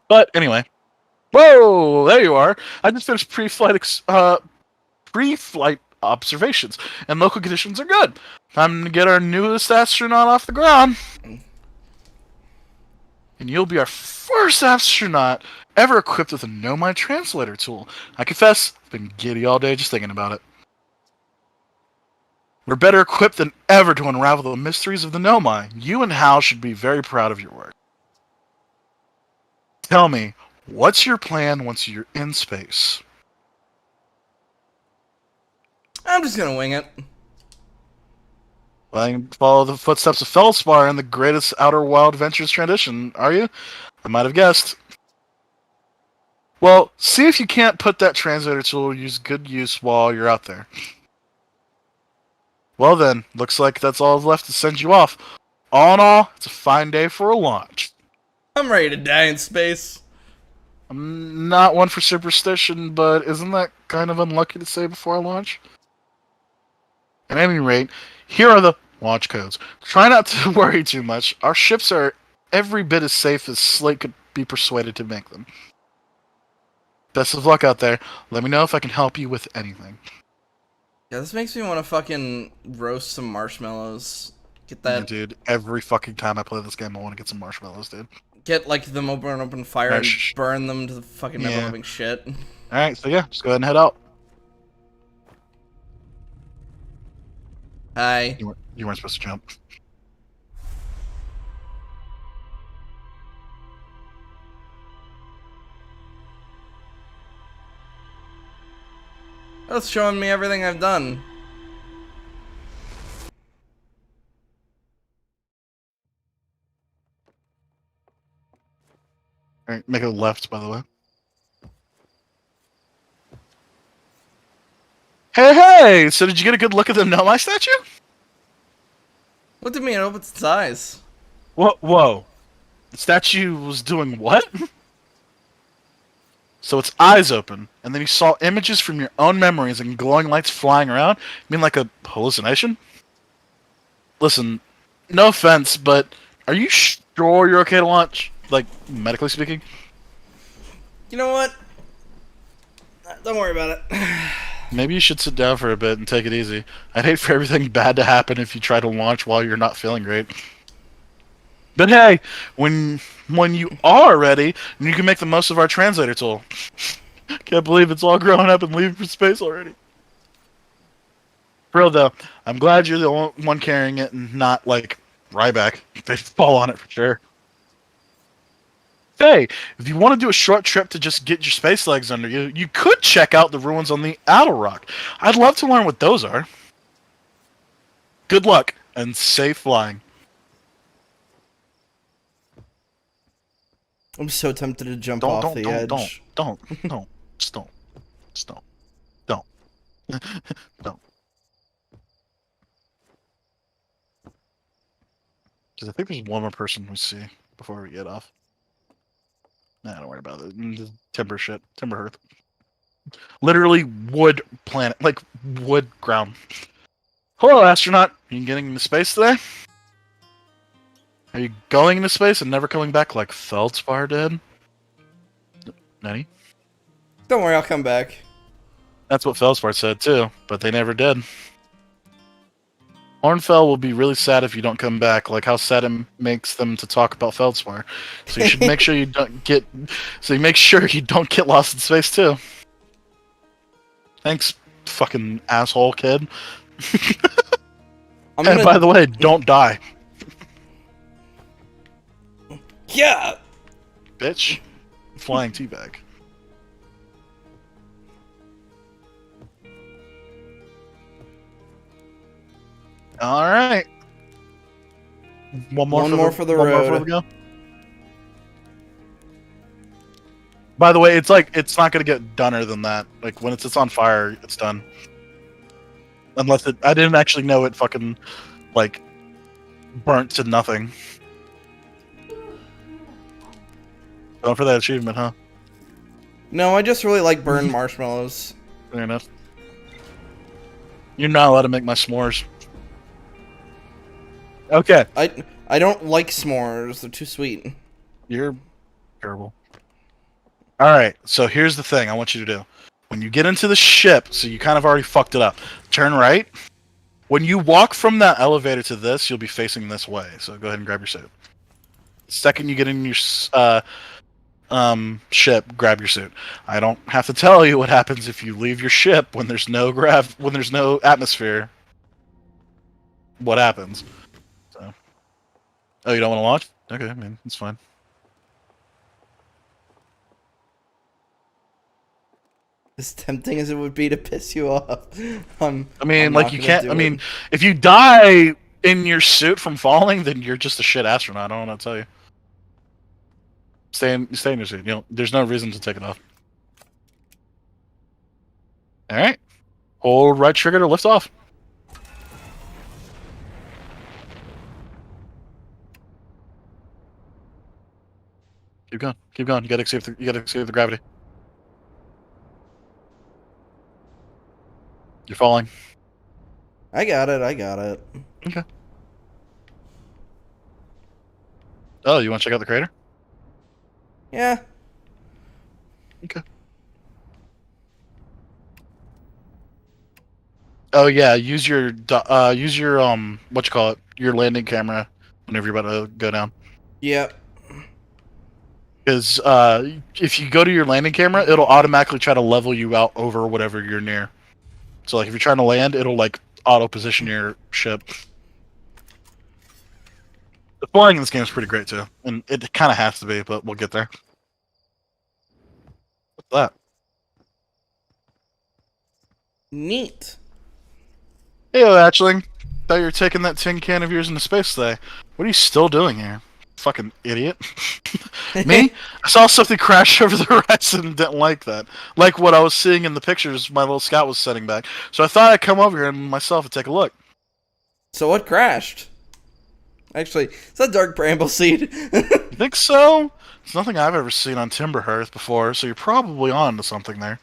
But anyway. Whoa! There you are! I just finished pre-flight observations, and local conditions are good. Time to get our newest astronaut off the ground. and you'll be our first astronaut ever equipped with a Nomai translator tool. I confess, I've been giddy all day just thinking about it. We're better equipped than ever to unravel the mysteries of the Nomai. You and Hal should be very proud of your work. Tell me, what's your plan once you're in space? I'm just gonna wing it. Well, you follow the footsteps of Feldspar in the greatest Outer Wild Adventures tradition, are you? I might have guessed. Well, see if you can't put that translator tool to good use while you're out there. Well then, looks like that's all left to send you off. All in all, it's a fine day for a launch. I'm ready to die in space. I'm not one for superstition, but isn't that kind of unlucky to say before I launch? At any rate, here are the launch codes. Try not to worry too much. Our ships are every bit as safe as Slate could be persuaded to make them. Best of luck out there. Let me know if I can help you with anything. Yeah, this makes me want to fucking roast some marshmallows. Get that. Yeah, dude, every fucking time I play this game, I want to get some marshmallows, dude. Get, like, them open fire and burn them to the fucking never-living shit. Alright, so yeah, just go ahead and head out. Hi. You weren't supposed to jump. That's showing me everything I've done. Alright, make a left, by the way. Hey! So did you get a good look at the Nomai statue? Look at me, it opens its eyes. Whoa. The statue was doing what? So its eyes open, and then you saw images from your own memories and glowing lights flying around? You mean like a hallucination? Listen, no offense, but are you sure you're okay to launch? Like, medically speaking? You know what? Don't worry about it. Maybe you should sit down for a bit and take it easy. I'd hate for everything bad to happen if you try to launch while you're not feeling great. But hey, when you are ready, you can make the most of our translator tool. Can't believe it's all growing up and leaving for space already. For real though, I'm glad you're the only one carrying it and not, like, Ryback. They'd fall on it for sure. Hey, if you want to do a short trip to just get your space legs under you, you could check out the ruins on the Outer Rock. I'd love to learn what those are. Good luck, and safe flying. I'm so tempted to jump off the edge. Don't. Just don't. Don't. Because I think there's one more person we see before we get off. Nah, don't worry about it. Just timber shit. Timber hearth. Literally wood planet. Like, wood ground. Hello, astronaut. Are you getting into space today? Are you going into space and never coming back like Feldspar did? Nanny? Don't worry, I'll come back. That's what Feldspar said too, but they never did. Hornfell will be really sad if you don't come back, like how sad it makes them to talk about Feldspar. So you should make sure you don't get. So you make sure you don't get lost in space too. Thanks, fucking asshole kid. And by the way, don't die. Yeah. Bitch. Flying teabag. All right. One more for the road. Before we go. By the way, it's not gonna get doner than that. Like when it's on fire, it's done. Unless I didn't actually know it fucking like burnt to nothing. Going for that achievement, huh? No, I just really like burned marshmallows. Fair enough. You're not allowed to make my s'mores. Okay. I don't like s'mores. They're too sweet. You're terrible. Alright, so here's the thing I want you to do. When you get into the ship, so you kind of already fucked it up, turn right. When you walk from that elevator to this, you'll be facing this way. So go ahead and grab your suit. Second you get in your ship, grab your suit. I don't have to tell you what happens if you leave your ship when there's no atmosphere. What happens? So. Oh, you don't want to launch? Okay, I mean, it's fine. As tempting as it would be to piss you off, I'm like you can't. I mean, if you die in your suit from falling, then you're just a shit astronaut. I don't know what to tell you. Stay in your suit. There's no reason to take it off. All right, hold right trigger to lift off. Keep going. Keep going. You gotta escape the gravity. You're falling. I got it. Okay. Oh, you want to check out the crater? Yeah. Okay. Oh yeah, use your what you call it, your landing camera whenever you're about to go down. Yep. Because if you go to your landing camera, it'll automatically try to level you out over whatever you're near. So like if you're trying to land, it'll like auto position your ship. The flying in this game is pretty great too, and it kind of has to be, but we'll get there. What's that? Neat. Hey, Hatchling. Thought you were taking that tin can of yours into space today. What are you still doing here? Fucking idiot. Me? I saw something crash over the horizon and didn't like that. Like what I was seeing in the pictures my little scout was sending back. So I thought I'd come over here and myself and take a look. So what crashed? Actually, is that dark bramble seed? You think so? It's nothing I've ever seen on Timberhearth before, so you're probably on to something there.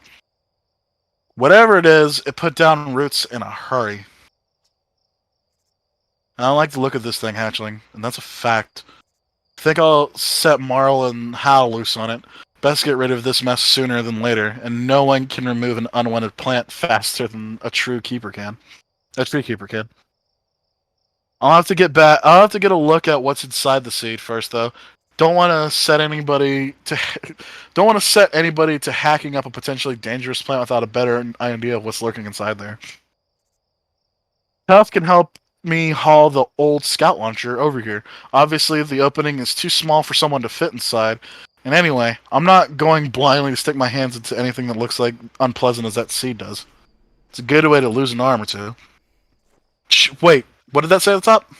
Whatever it is, it put down roots in a hurry. I don't like the look of this thing, Hatchling, and that's a fact. I think I'll set Marl and Hal loose on it. Best get rid of this mess sooner than later, and no one can remove an unwanted plant faster than a true keeper can. A tree keeper can. I'll have to get a look at what's inside the seed first, though. Don't want to set anybody to hacking up a potentially dangerous plant without a better idea of what's lurking inside there. Tough can help me haul the old scout launcher over here. Obviously, the opening is too small for someone to fit inside. And anyway, I'm not going blindly to stick my hands into anything that looks like unpleasant as that seed does. It's a good way to lose an arm or two. Wait, what did that say at the top?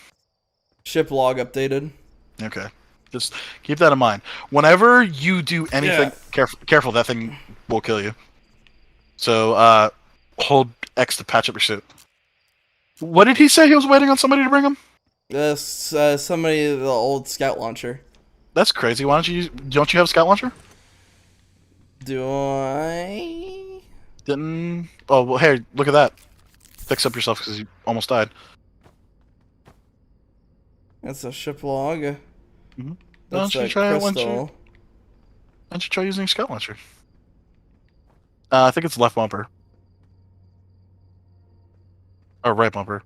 Ship log updated. Okay. Just keep that in mind. Whenever you do anything, careful, that thing will kill you. So, hold X to patch up your suit. What did he say he was waiting on somebody to bring him? Somebody, the old scout launcher. That's crazy. Don't you have a scout launcher? Do I? Didn't... Oh, well, hey, look at that. Fix up yourself because you almost died. That's a ship log. Mm-hmm. That's Why a crystal. don't you try using a scout launcher? I think it's left bumper. Or right bumper.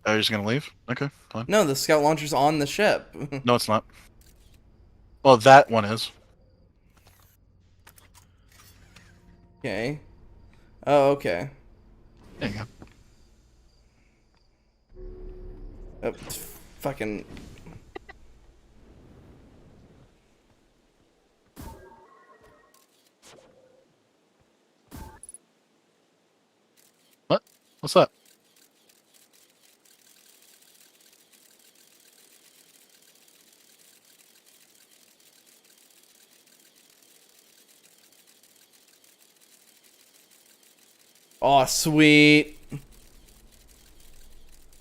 Oh, you're just gonna leave? Okay, fine. No, the scout launcher's on the ship. No, it's not. Well, that one is. Okay. Oh, okay. There you go. Oh, fucking... What? What's that? Oh, sweet.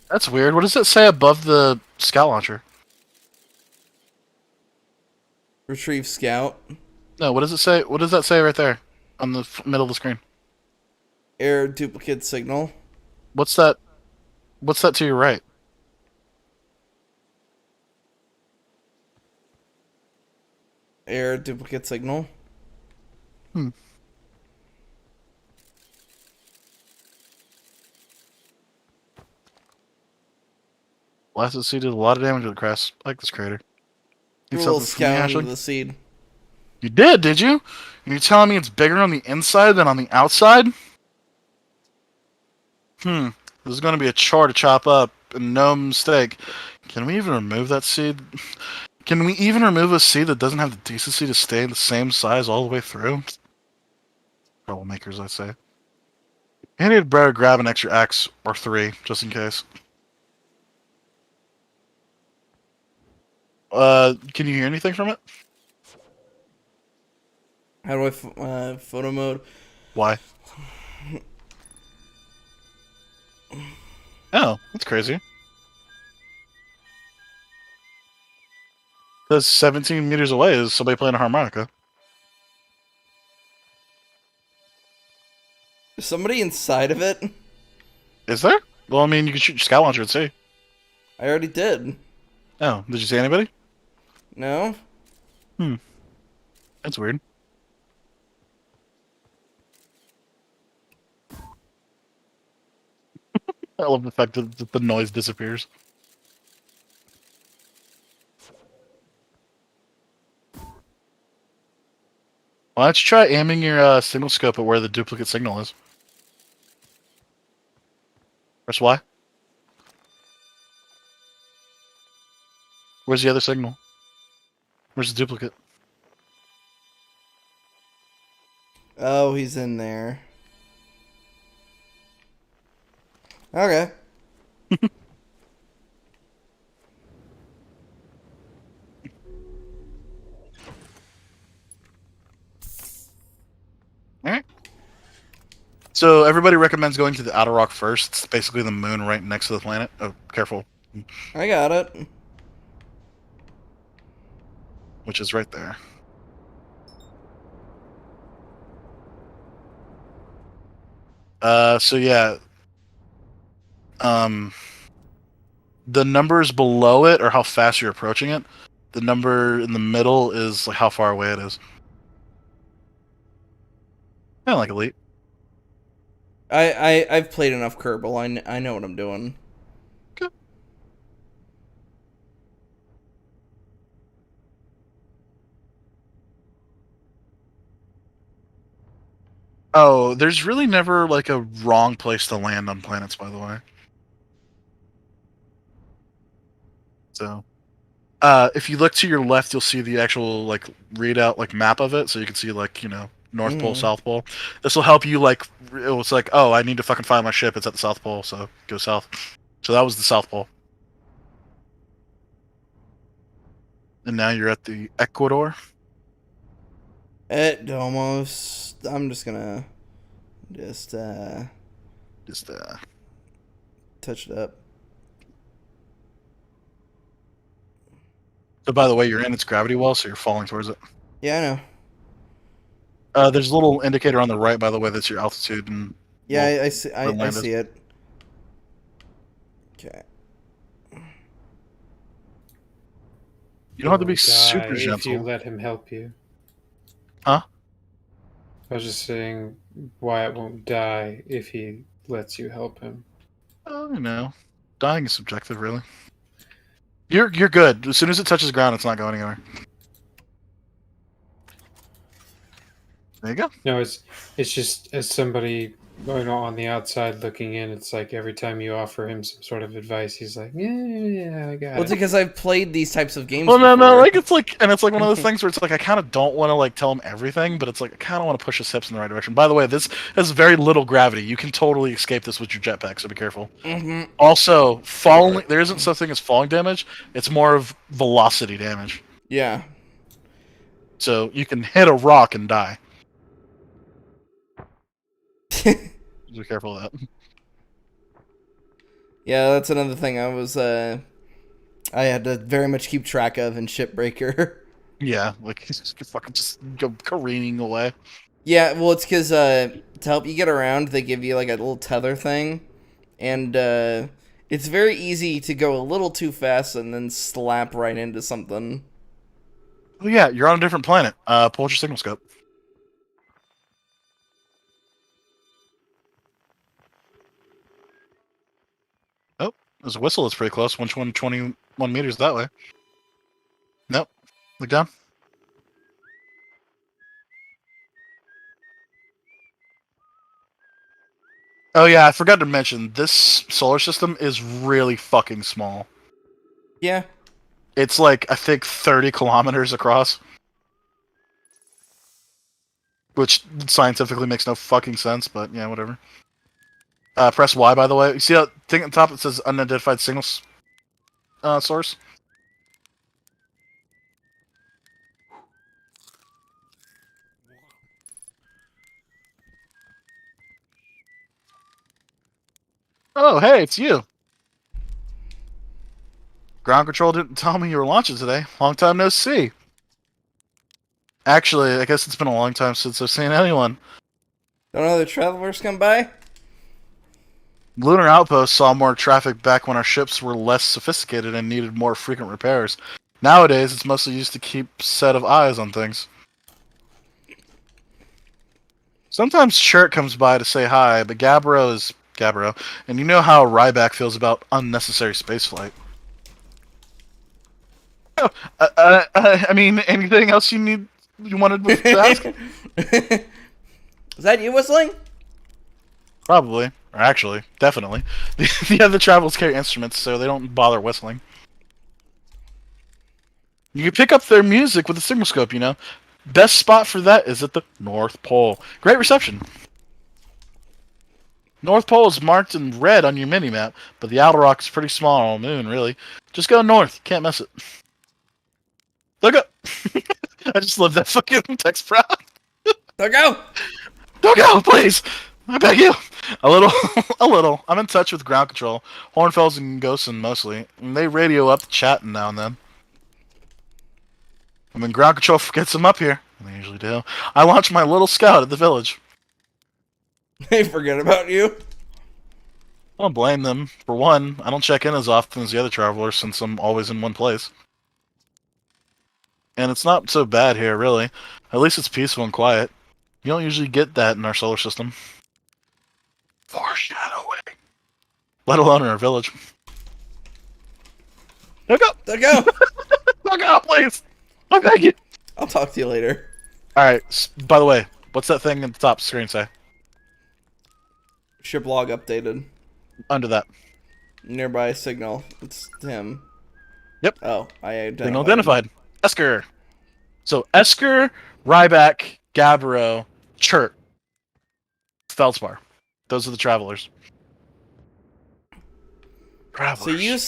That's weird. What does it say above the scout launcher? Retrieve scout. No, what does it say? What does that say right there on the middle of the screen? Error duplicate signal. What's that? What's that to your right? Error duplicate signal. Hmm. Blasted seed did a lot of damage to the crest. I like this crater. Do Need a little something from me, scout into Ashley? the seed. You did you? And you're telling me it's bigger on the inside than on the outside? This is going to be a chore to chop up, and no mistake. Can we even remove that seed? Can we even remove a seed that doesn't have the decency to stay the same size all the way through? Troublemakers, I say. I need to better grab an extra X or 3, just in case. Can you hear anything from it? How do I photo mode? Why? Oh, that's crazy. Because 17 meters away is somebody playing a harmonica. Is somebody inside of it? Is there? Well, I mean, you can shoot your scout launcher and see. I already did. Oh, did you see anybody? No? That's weird. I love the fact that the noise disappears. Why don't you try aiming your signal scope at where the duplicate signal is? Press Y. Where's the other signal? Where's the duplicate? Oh, he's in there. Okay. Alright. So everybody recommends going to the outer rock first. It's basically the moon right next to the planet. Oh, careful. I got it. Which is right there. So yeah. The numbers below it are how fast you're approaching it. The number in the middle is like how far away it is. Kind of like Elite. I've played enough Kerbal. I know what I'm doing. Okay. Oh, there's really never like a wrong place to land on planets, by the way. So, if you look to your left, you'll see the actual like readout like map of it, so you can see like North Pole, South Pole. This will help you like it was like, oh, I need to fucking find my ship. It's at the South Pole, so go south. So that was the South Pole, and now you're at the Ecuador. It almost. I'm just gonna just Just touch it up. So by the way, you're in its gravity well, so you're falling towards it. Yeah, I know. There's a little indicator on the right, by the way, that's your altitude and Yeah, I see. where I land is. see it. Okay. You don't have to be Die super if you gentle. let him help you. Huh? I was just saying Wyatt won't die if he lets you help him. Oh, dying is subjective, really. You're good. As soon as it touches ground, it's not going anywhere. There you go. No, it's just as somebody on the outside looking in, it's like every time you offer him some sort of advice, he's like, yeah, I got Well, it's it. because I've played these types of games Well, no, before. like it's like one of those things where it's like I kind of don't want to like tell him everything, but it's like I kind of want to push his hips in the right direction. By the way, this has very little gravity. You can totally escape this with your jetpack, so be careful. Also, falling there isn't such thing as falling damage. It's more of velocity damage. Yeah. So you can hit a rock and die. Be careful of that. Yeah, that's another thing I had to very much keep track of in Shipbreaker. Yeah, like he's just fucking just go careening away. Yeah, well, it's because to help you get around, they give you like a little tether thing, and it's very easy to go a little too fast and then slap right into something. Oh yeah, you're on a different planet. Pull out your signal scope. Oh, There's a whistle that's pretty close. 121 meters that way. Nope. Look down. Oh yeah, I forgot to mention, this solar system is really fucking small. Yeah. It's like, I think, 30 kilometers across. Which scientifically makes no fucking sense, but yeah, whatever. Press Y, by the way. You see that thing at the top that says unidentified signal source? Oh, hey, it's you. Ground control didn't tell me you were launching today. Long time no see. Actually, I guess it's been a long time since I've seen anyone. Don't other travelers come by? Lunar Outpost saw more traffic back when our ships were less sophisticated and needed more frequent repairs. Nowadays, it's mostly used to keep set of eyes on things. Sometimes Shirt comes by to say hi, but Gabbro is Gabbro, and you know how Ryback feels about unnecessary spaceflight. Oh, I mean, anything else you wanted to ask? Is that you whistling? Probably. Or actually, definitely. The other travelers carry instruments, so they don't bother whistling. You can pick up their music with a signal scope, you know. Best spot for that is at the North Pole. Great reception. North Pole is marked in red on your mini-map, but the outer rock is pretty small on the moon, really. Just go north. Can't miss it. Look up! I just love that fucking text proud. Don't go! Don't go, please! I beg you! A little, a little. I'm in touch with ground control. Hornfells and Ghosten mostly. And they radio up chatting now and then. And when ground control gets them up here, and they usually do, I launch my little scout at the village. They forget about you. I don't blame them. For one, I don't check in as often as the other travelers since I'm always in one place. And it's not so bad here, really. At least it's peaceful and quiet. You don't usually get that in our solar system. Foreshadowing. Let alone in our village. Don't go! Don't go! Don't go, please! I beg you! I'll talk to you later. Alright, by the way, what's that thing at the top screen say? Ship log updated. Under that. Nearby signal. It's him. Yep. Oh, I identified. Signal identified. Esker. So Esker, Ryback, Gabbro, Chert, Feldspar. Those are the travelers. Travelers.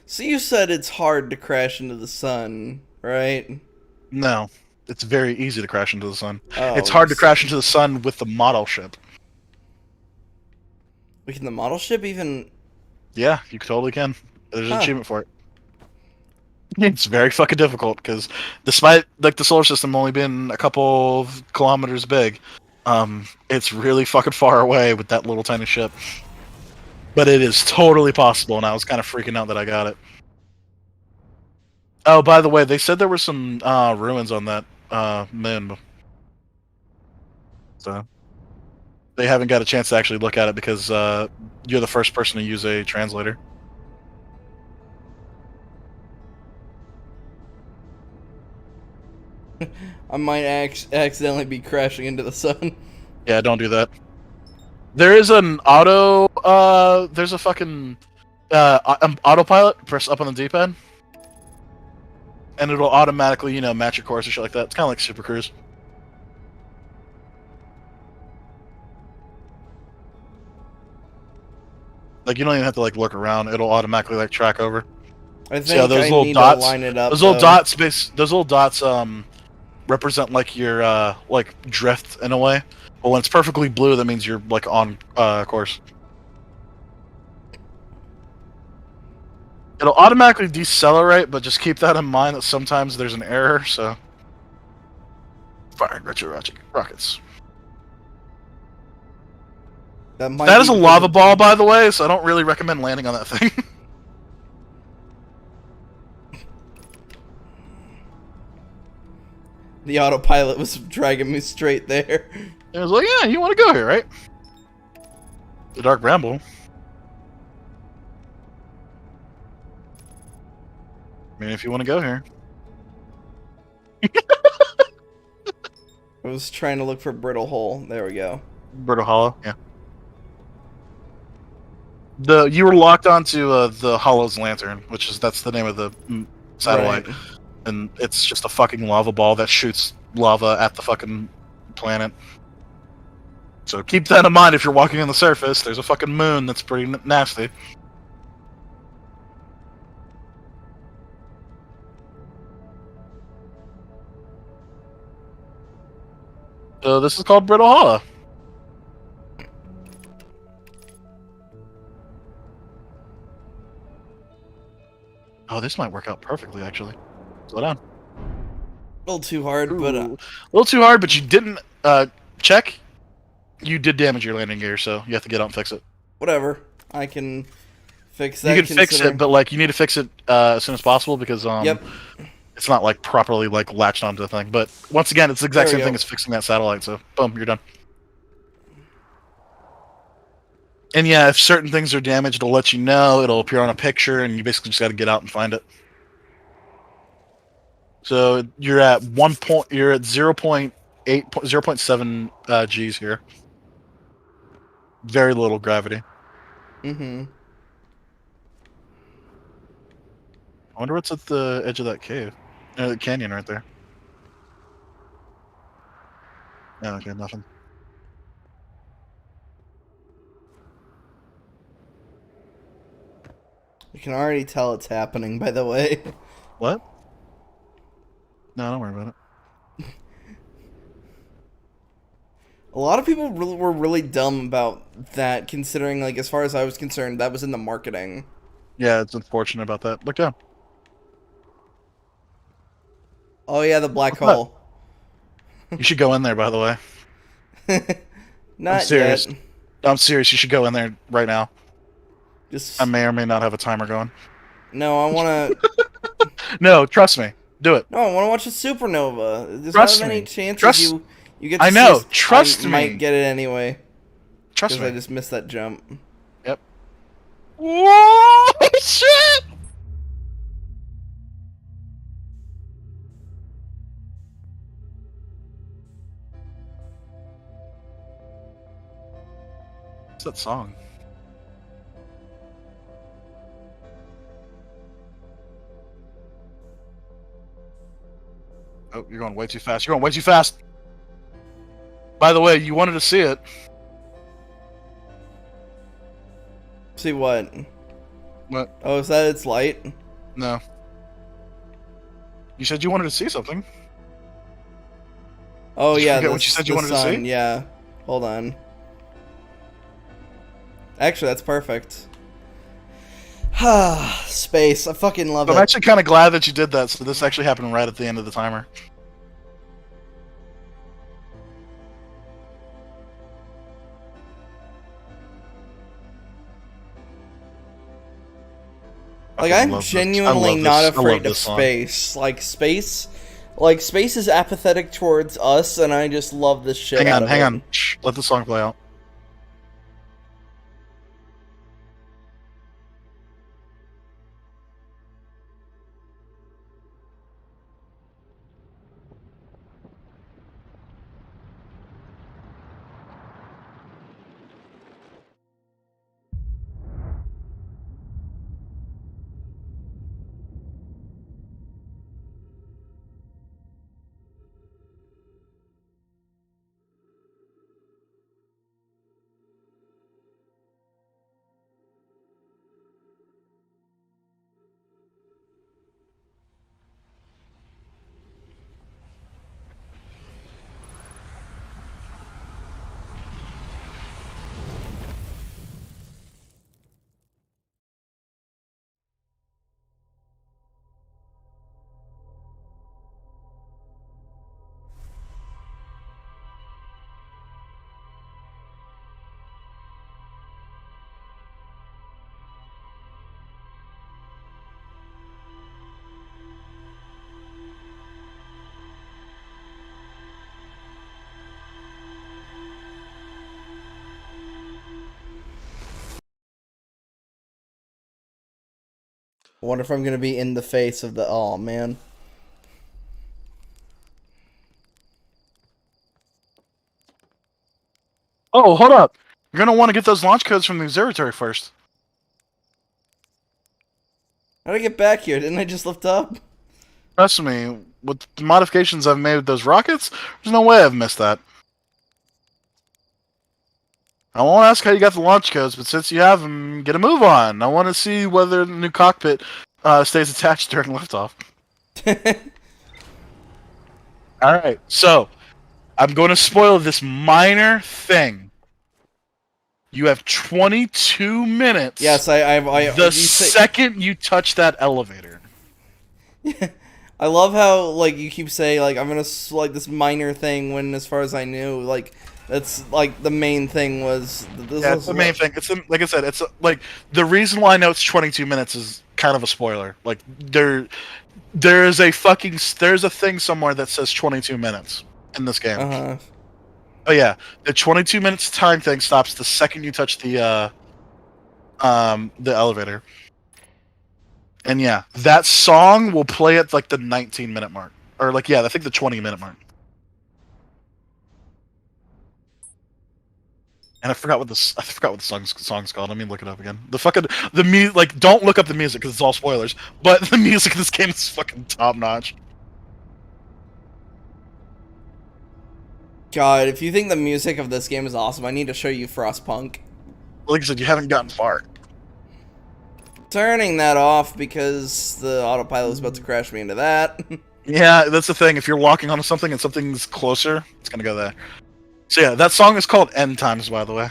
So you said it's hard to crash into the sun, right? No. It's very easy to crash into the sun. Oh, it's hard to crash into the sun with the model ship. Can the model ship even... Yeah, you totally can. There's an achievement for it. It's very fucking difficult, because despite like the solar system only being a couple of kilometers big, it's really fucking far away with that little tiny ship. But it is totally possible, and I was kind of freaking out that I got it. Oh, by the way, they said there were some ruins on that moon. So they haven't got a chance to actually look at it because you're the first person to use a translator. I might accidentally be crashing into the sun. Yeah, don't do that. There is an auto, there's a fucking, autopilot. Press up on the D-pad. And it'll automatically, you know, match your course and shit like that. It's kind of like Super Cruise. Like, you don't even have to, like, look around. It'll automatically, like, track over. I think those little need dots, to line it up. those little dots, represent, like, your, like, drift in a way. But when it's perfectly blue, that means you're, like, on, course. It'll automatically decelerate, but just keep that in mind that sometimes there's an error, so... Firing retro rockets. That is a lava ball, by the way, so I don't really recommend landing on that thing. The autopilot was dragging me straight there. It was like, yeah, you want to go here, right? The Dark Bramble. I mean, if you want to go here. I was trying to look for Brittle Hole. There we go. Brittle Hollow, yeah. You were locked onto the Hollow's lantern, that's the name of the satellite, Right. and it's just a fucking lava ball that shoots lava at the fucking planet. So keep that in mind if you're walking on the surface. There's a fucking moon that's pretty nasty. So this is called Brittle Hollow. Oh, this might work out perfectly, actually. Slow down. A little too hard, but A little too hard, but you didn't check. You did damage your landing gear, so you have to get out and fix it. whatever. I can fix that. You can fix it, but like you need to fix it as soon as possible because Yep. it's not like properly like latched onto the thing. But once again, it's the exact There we same thing go. as fixing that satellite. So boom, you're done. And yeah, if certain things are damaged, it'll let you know. It'll appear on a picture, and you basically just got to get out and find it. So you're at 1 point. You're at 0.8, 0.7 G's here. Very little gravity. Mm-hmm. I wonder what's at the edge of that cave. The canyon right there. Yeah, okay, nothing. You can already tell it's happening, by the way. What? No, don't worry about it. A lot of people were really dumb about that, considering, like, as far as I was concerned, that was in the marketing. Yeah, it's unfortunate about that. Look down. Oh yeah, the black What's that? hole. You should go in there, by the way. Not I'm serious. yet. I'm serious. You should go in there right now. Just I may or may not have a timer going. no. I want to. No, trust me. Do it. No, I want to watch a supernova. There's Trust not many me. chances Trust- you get. To I see know. us. Trust I me. might get it anyway Trust because me. I just missed that jump. Yep. Whoa! Shit! What's that song? Oh, you're going way too fast. You're going way too fast. By the way, you wanted to see it. See what? What? Oh, is that its light? No. You said you wanted to see something. Oh Did you yeah, forget what you said you the wanted to sun. see? Yeah. Hold on. Actually, that's perfect. Space. I fucking love I'm it. actually kind of glad that you did that, so this actually happened right at the end of the timer. Like, fucking I'm love this. genuinely I love not this. I love afraid of this song. space. Like space is apathetic towards us, and I just love this shit Hang out on, of hang it. on. Shh, let the song play out. I wonder if I'm gonna be in the face of the. Oh man. Oh, hold up. You're gonna want to get those launch codes from the observatory first. How did I get back here? Didn't I just lift up? Trust me, with the modifications I've made with those rockets, there's no way I've missed that. I won't ask how you got the launch codes, but since you have them, get a move on. I want to see whether the new cockpit stays attached during liftoff. Alright, so I'm going to spoil this minor thing. You have 22 minutes. Yes, The second you touch that elevator. I love how like you keep saying like I'm gonna like this minor thing when, as far as I knew, like that's like the main thing was. It's the main thing. It's like I said. It's like the reason why I know it's 22 minutes is kind of a spoiler. Like there's a thing somewhere that says 22 minutes in this game. Oh yeah, the 22 minutes time thing stops the second you touch the elevator. And yeah, that song will play at like the 19-minute mark, or like I think the 20-minute mark. And I forgot what the song's called. Let me look it up again. Don't look up the music because it's all spoilers. But the music in this game is fucking top notch. God, if you think the music of this game is awesome, I need to show you Frostpunk. Like I said, you haven't gotten far. Turning that off because the autopilot is about to crash me into that. Yeah, that's the thing. If you're walking onto something and something's closer, it's gonna go there. So yeah, that song is called End Times, by the way.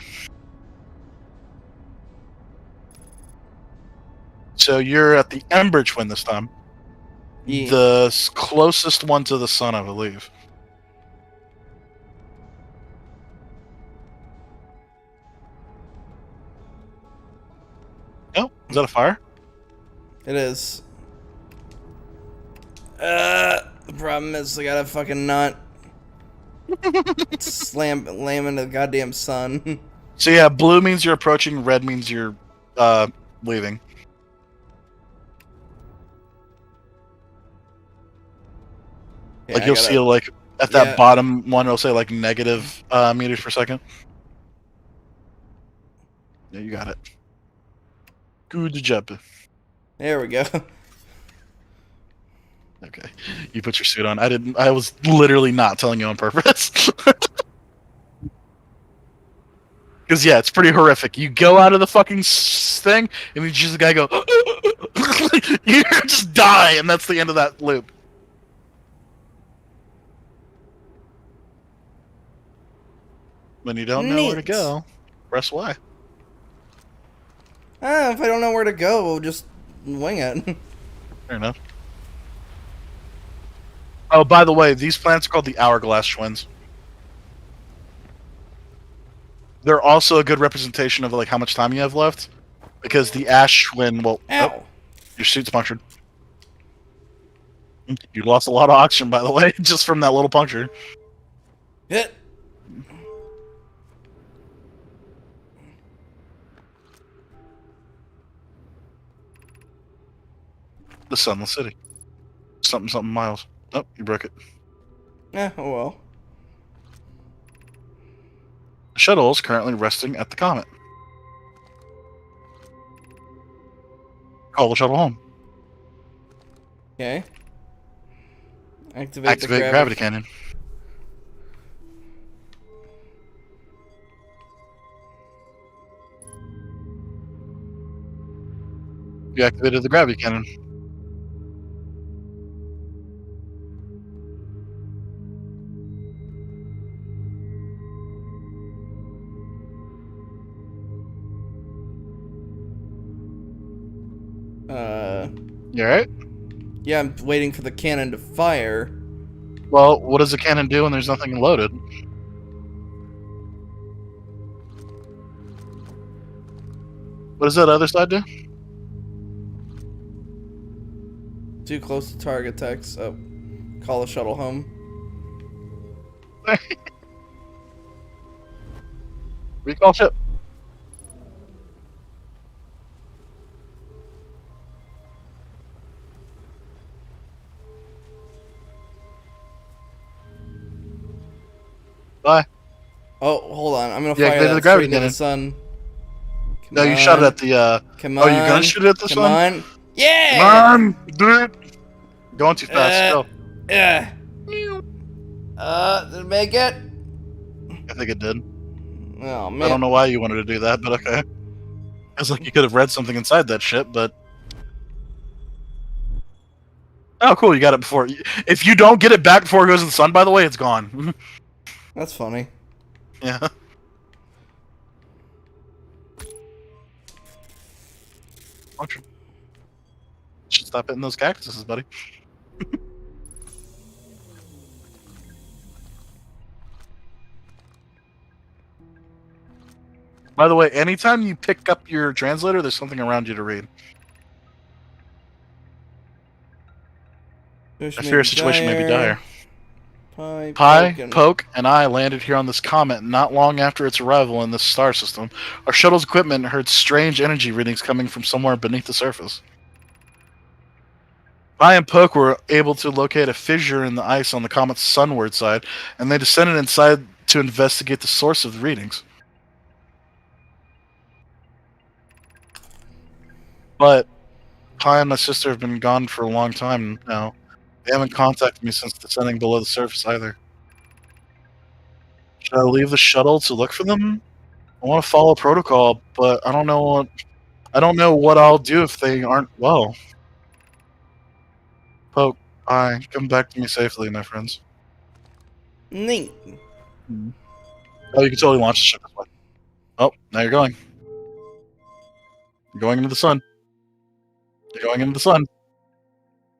So you're at the Ember Twin this time. Yeah. The closest one to the sun, I believe. Oh, is that a fire? It is. The problem is I got a fucking nut. Lamb into the goddamn sun. So yeah, blue means you're approaching, red means you're leaving. Yeah, like you'll see like at that bottom one it'll say like negative meters per second. Yeah, you got it. Good job. There we go. Okay. You put your suit on. I was literally not telling you on purpose. Because, yeah, it's pretty horrific. You go out of the fucking thing, and you just the guy go, you just die, and that's the end of that loop. When you don't know where to go, press Y. If I don't know where to go, we'll just wing it. Fair enough. Oh, by the way, these planets are called the Hourglass Twins. They're also a good representation of like how much time you have left, because the Ash Twin will. Ow! Oh, your suit's punctured. You lost a lot of oxygen, by the way, just from that little puncture. Hit. The Sunless City. Something miles. Oh, you broke it. Oh well. The shuttle is currently resting at the comet. Call the shuttle home. Okay. Activate the gravity cannon. You activated the gravity cannon. You alright? Yeah, I'm waiting for the cannon to fire. Well, what does the cannon do when there's nothing loaded? What does that other side do? Too close to target text. Oh, call the shuttle home. Recall ship. Bye. Oh, hold on. I'm gonna Yeah, fire activated that the gravity straight into cannon. the sun. Come No, on. you shot it at the. Come Oh, on. you're gonna shoot it at the Come sun? on. Yeah. Come on, do it. Going too fast. Go. Did it make it? I think it did. Oh man. I don't know why you wanted to do that, but okay. It's like you could have read something inside that shit, but. Oh, cool! You got it before. If you don't get it back before it goes to the sun, by the way, it's gone. That's funny. Yeah. Should stop hitting those cactuses, buddy. By the way, anytime you pick up your translator, there's something around you to read. I fear a situation may be dire. Pie, Poke, and I landed here on this comet not long after its arrival in this star system. Our shuttle's equipment heard strange energy readings coming from somewhere beneath the surface. Pie and Poke were able to locate a fissure in the ice on the comet's sunward side, and they descended inside to investigate the source of the readings. But Pie and my sister have been gone for a long time now. They haven't contacted me since descending below the surface either. Should I leave the shuttle to look for them? I want to follow protocol, but I don't know what I'll do if they aren't well. Poke, come back to me safely, my friends. Neat. Oh, you can totally launch the ship this way. Oh, now you're going. You're going into the sun. You're going into the sun.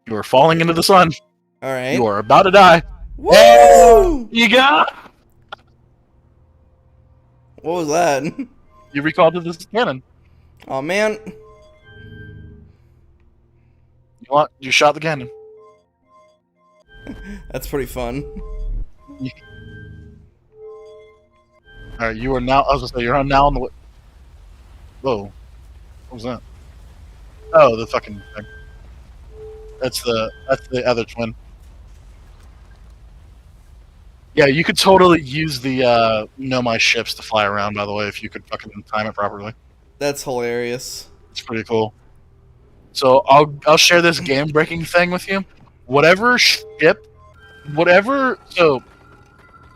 You are falling into the sun. All right. You are about to die. Woo! You got. What was that? You recalled to this cannon. Oh man. You shot the cannon. That's pretty fun. All right, you are now. I was gonna say you're now on the. Whoa, what was that? Oh, the fucking thing. That's the other twin. Yeah, you could totally use the know my ships to fly around. By the way, if you could fucking time it properly. That's hilarious. It's pretty cool. So I'll share this game breaking thing with you. So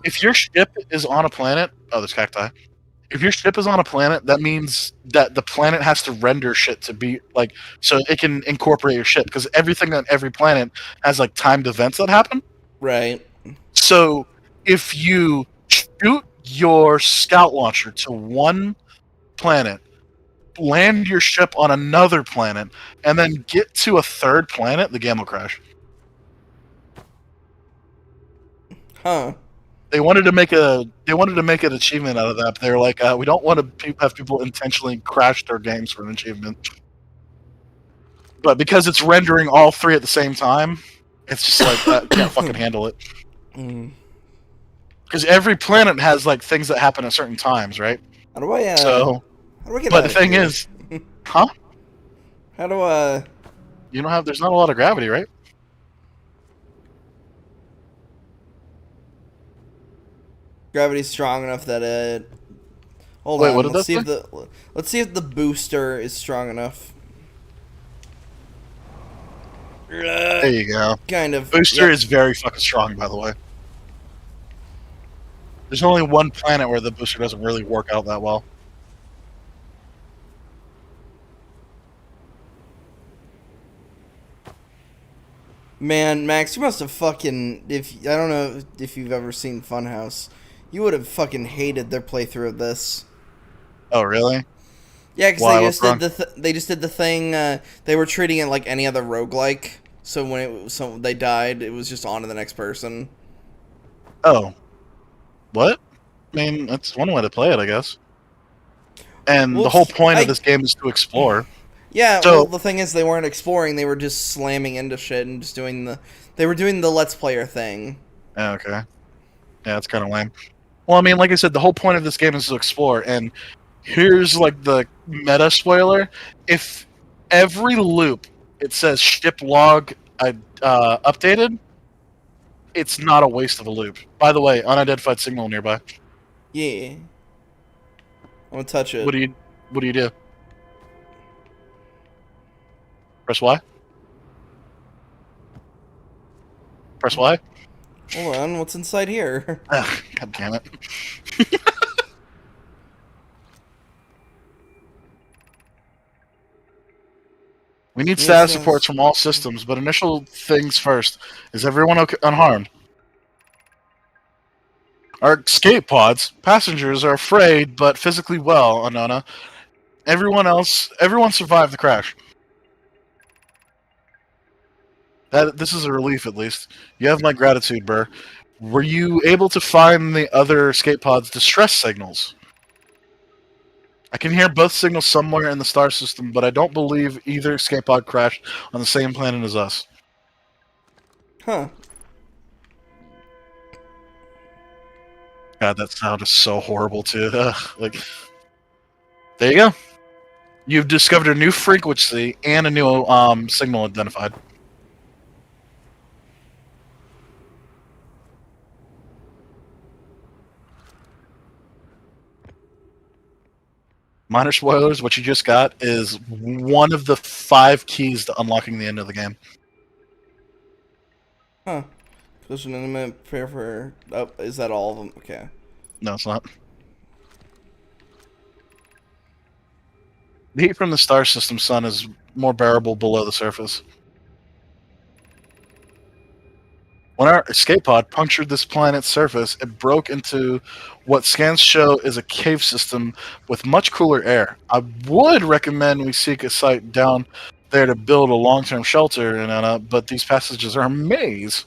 if your ship is on a planet, oh, there's cacti. If your ship is on a planet, that means that the planet has to render shit to be like so it can incorporate your ship because everything on every planet has like timed events that happen. Right. So if you shoot your scout launcher to one planet, land your ship on another planet, and then get to a third planet, the game will crash. Huh. They wanted to make an achievement out of that. But they were like, we don't want to have people intentionally crash their games for an achievement. But because it's rendering all three at the same time, it's just like can't fucking handle it. Because every planet has like things that happen at certain times, right? How do I? Get but the thing is, huh? How do I? You don't have. There's not a lot of gravity, right? Gravity's strong enough that it. Hold Wait, on. what did Let's see that if let's see if the booster is strong enough. There you go. Kind of. Booster is very fucking strong, by the way. There's only one planet where the booster doesn't really work out that well. Man, Max, you must have fucking I don't know if you've ever seen Funhouse. You would have fucking hated their playthrough of this. Oh, really? Yeah, because Why? they just did the thing. They were treating it like any other roguelike. So when they died, it was just on to the next person. Oh, what? I mean, that's one way to play it, I guess. And the whole point of this game is to explore. Yeah. So, well, the thing is, they weren't exploring; they were just slamming into shit and just doing the. They were doing the Let's Player thing. Okay. Yeah, that's kind of lame. Well, I mean, like I said, the whole point of this game is to explore, and here's like the meta spoiler: if every loop it says ship log updated, it's not a waste of a loop. By the way, unidentified signal nearby. Yeah. I'm gonna touch it. What do you do? Press Y? Press Y? Hold on, what's inside here? Ugh, God damn it. We need status reports from all systems, but initial things first. Is everyone okay, unharmed? Our escape pods. Passengers are afraid, but physically well, Anona. Everyone survived the crash. This is a relief, at least. You have my gratitude, Burr. Were you able to find the other escape pod's distress signals? I can hear both signals somewhere in the star system, but I don't believe either escape pod crashed on the same planet as us. Huh. God, that sound is so horrible, too. Like, there you go. You've discovered a new frequency and a new signal identified. Minor spoilers, what you just got is one of the 5 keys to unlocking the end of the game. Huh. There's an intimate prayer for... Oh, is that all of them? Okay. No, it's not. The heat from the star system sun is more bearable below the surface. When our escape pod punctured this planet's surface, it broke into what scans show is a cave system with much cooler air. I would recommend we seek a site down there to build a long-term shelter, but these passages are a maze.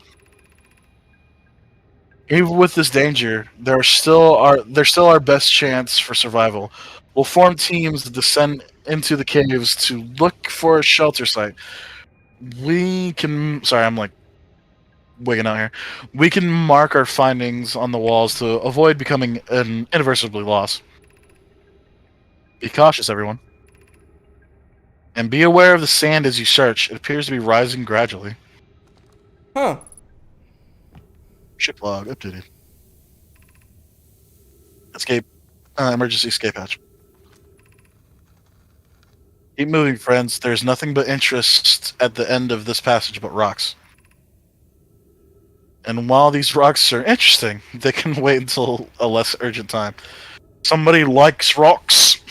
Even with this danger, they're still our best chance for survival. We'll form teams to descend into the caves to look for a shelter site. Sorry, I'm like wigging out here. We can mark our findings on the walls to avoid becoming irreversibly lost. Be cautious, everyone. And be aware of the sand as you search. It appears to be rising gradually. Huh. Ship log updated. Escape. Emergency escape hatch. Keep moving, friends. There's nothing but interest at the end of this passage but rocks. And while these rocks are interesting, they can wait until a less urgent time. Somebody likes rocks.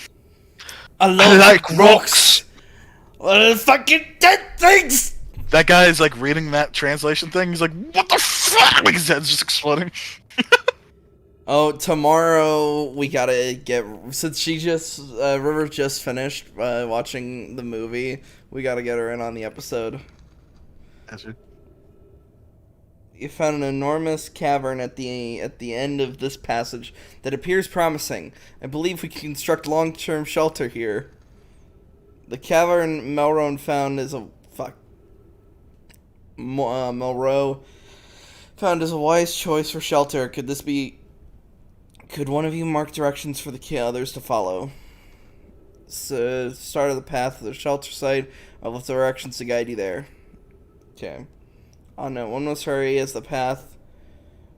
I like rocks. Fucking dead things! That guy is like reading that translation thing. He's like, what the fuck? Like his head's just exploding. Oh, tomorrow we gotta get... Since she just... River just finished watching the movie, we gotta get her in on the episode. Yes, sir. You found an enormous cavern at the end of this passage that appears promising. I believe we can construct long-term shelter here. The cavern Melrone found is a... Melro found is a wise choice for shelter. Could one of you mark directions for the others to follow? So, start of the path to the shelter site. I'll left directions to guide you there. Okay. Oh no, one must hurry as the path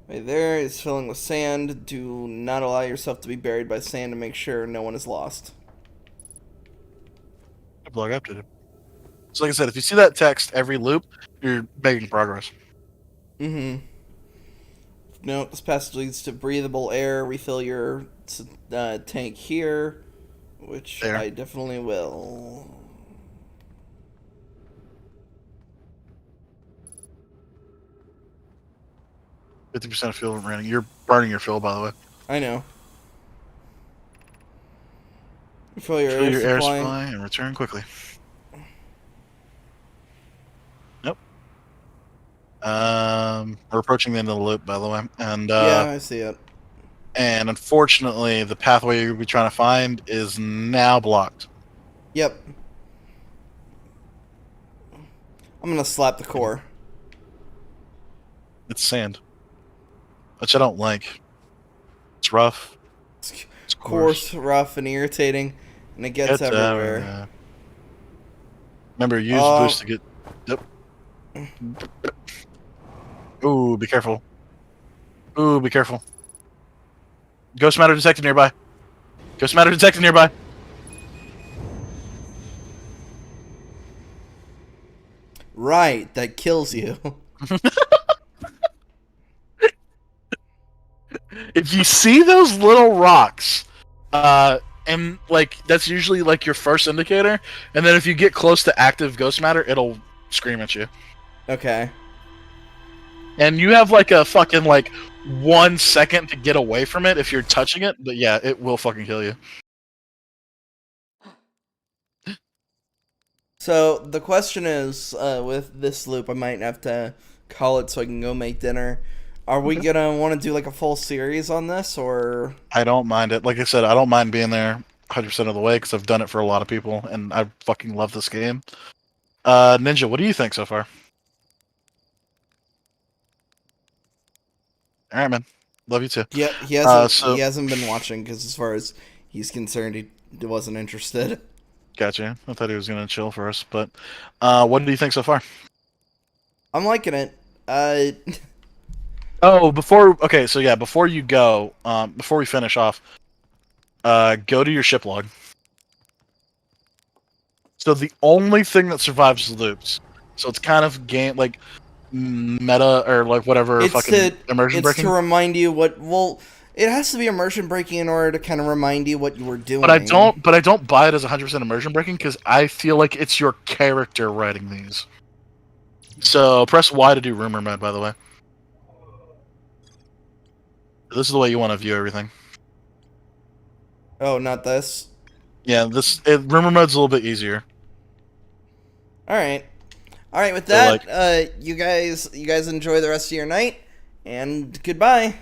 right there is filling with sand. Do not allow yourself to be buried by sand to make sure no one is lost. Blog updated. So like I said, if you see that text every loop, you're making progress. Mm-hmm. Note, this passage leads to breathable air. Refill your tank here, which there. I definitely will. %50 of fuel remaining. You're burning your fuel, by the way. I know. Refill your air supply and return quickly. Nope. We're approaching the end of the loop, by the way, and yeah, I see it. And unfortunately, the pathway you'll be trying to find is now blocked. Yep. I'm gonna slap the core. It's sand, which I don't like. It's rough. It's coarse, rough, and irritating, and it gets everywhere. Remember, use boost to get. Yep. Ooh, be careful. Ooh, be careful. Ghost matter detected nearby. Ghost matter detected nearby. Right, that kills you. If you see those little rocks, and like that's usually like your first indicator, and then if you get close to active ghost matter, it'll scream at you. Okay. And you have like a fucking like 1 second to get away from it if you're touching it, but yeah, it will fucking kill you. So the question is, with this loop, I might have to call it so I can go make dinner. Are we gonna want to do like a full series on this, or? I don't mind it. Like I said, I don't mind being there 100% of the way because I've done it for a lot of people, and I fucking love this game. Ninja, what do you think so far? All right, man. Love you too. Yeah, he hasn't been watching because as far as he's concerned, he wasn't interested. Gotcha. I thought he was gonna chill for us, but what do you think so far? I'm liking it. Oh, before you go, before we finish off, go to your ship log. So the only thing that survives is loops. So it's kind of game like meta or like whatever immersion it's breaking. to remind you what. Well, it has to be immersion breaking in order to kind of remind you what you were doing. But I don't buy it as 100% immersion breaking because I feel like it's your character writing these. So press Y to do rumor mode, by the way. This is the way you want to view everything. Oh, not this. Yeah, rumor mode's a little bit easier. All right. With So, that, you guys enjoy the rest of your night, and goodbye.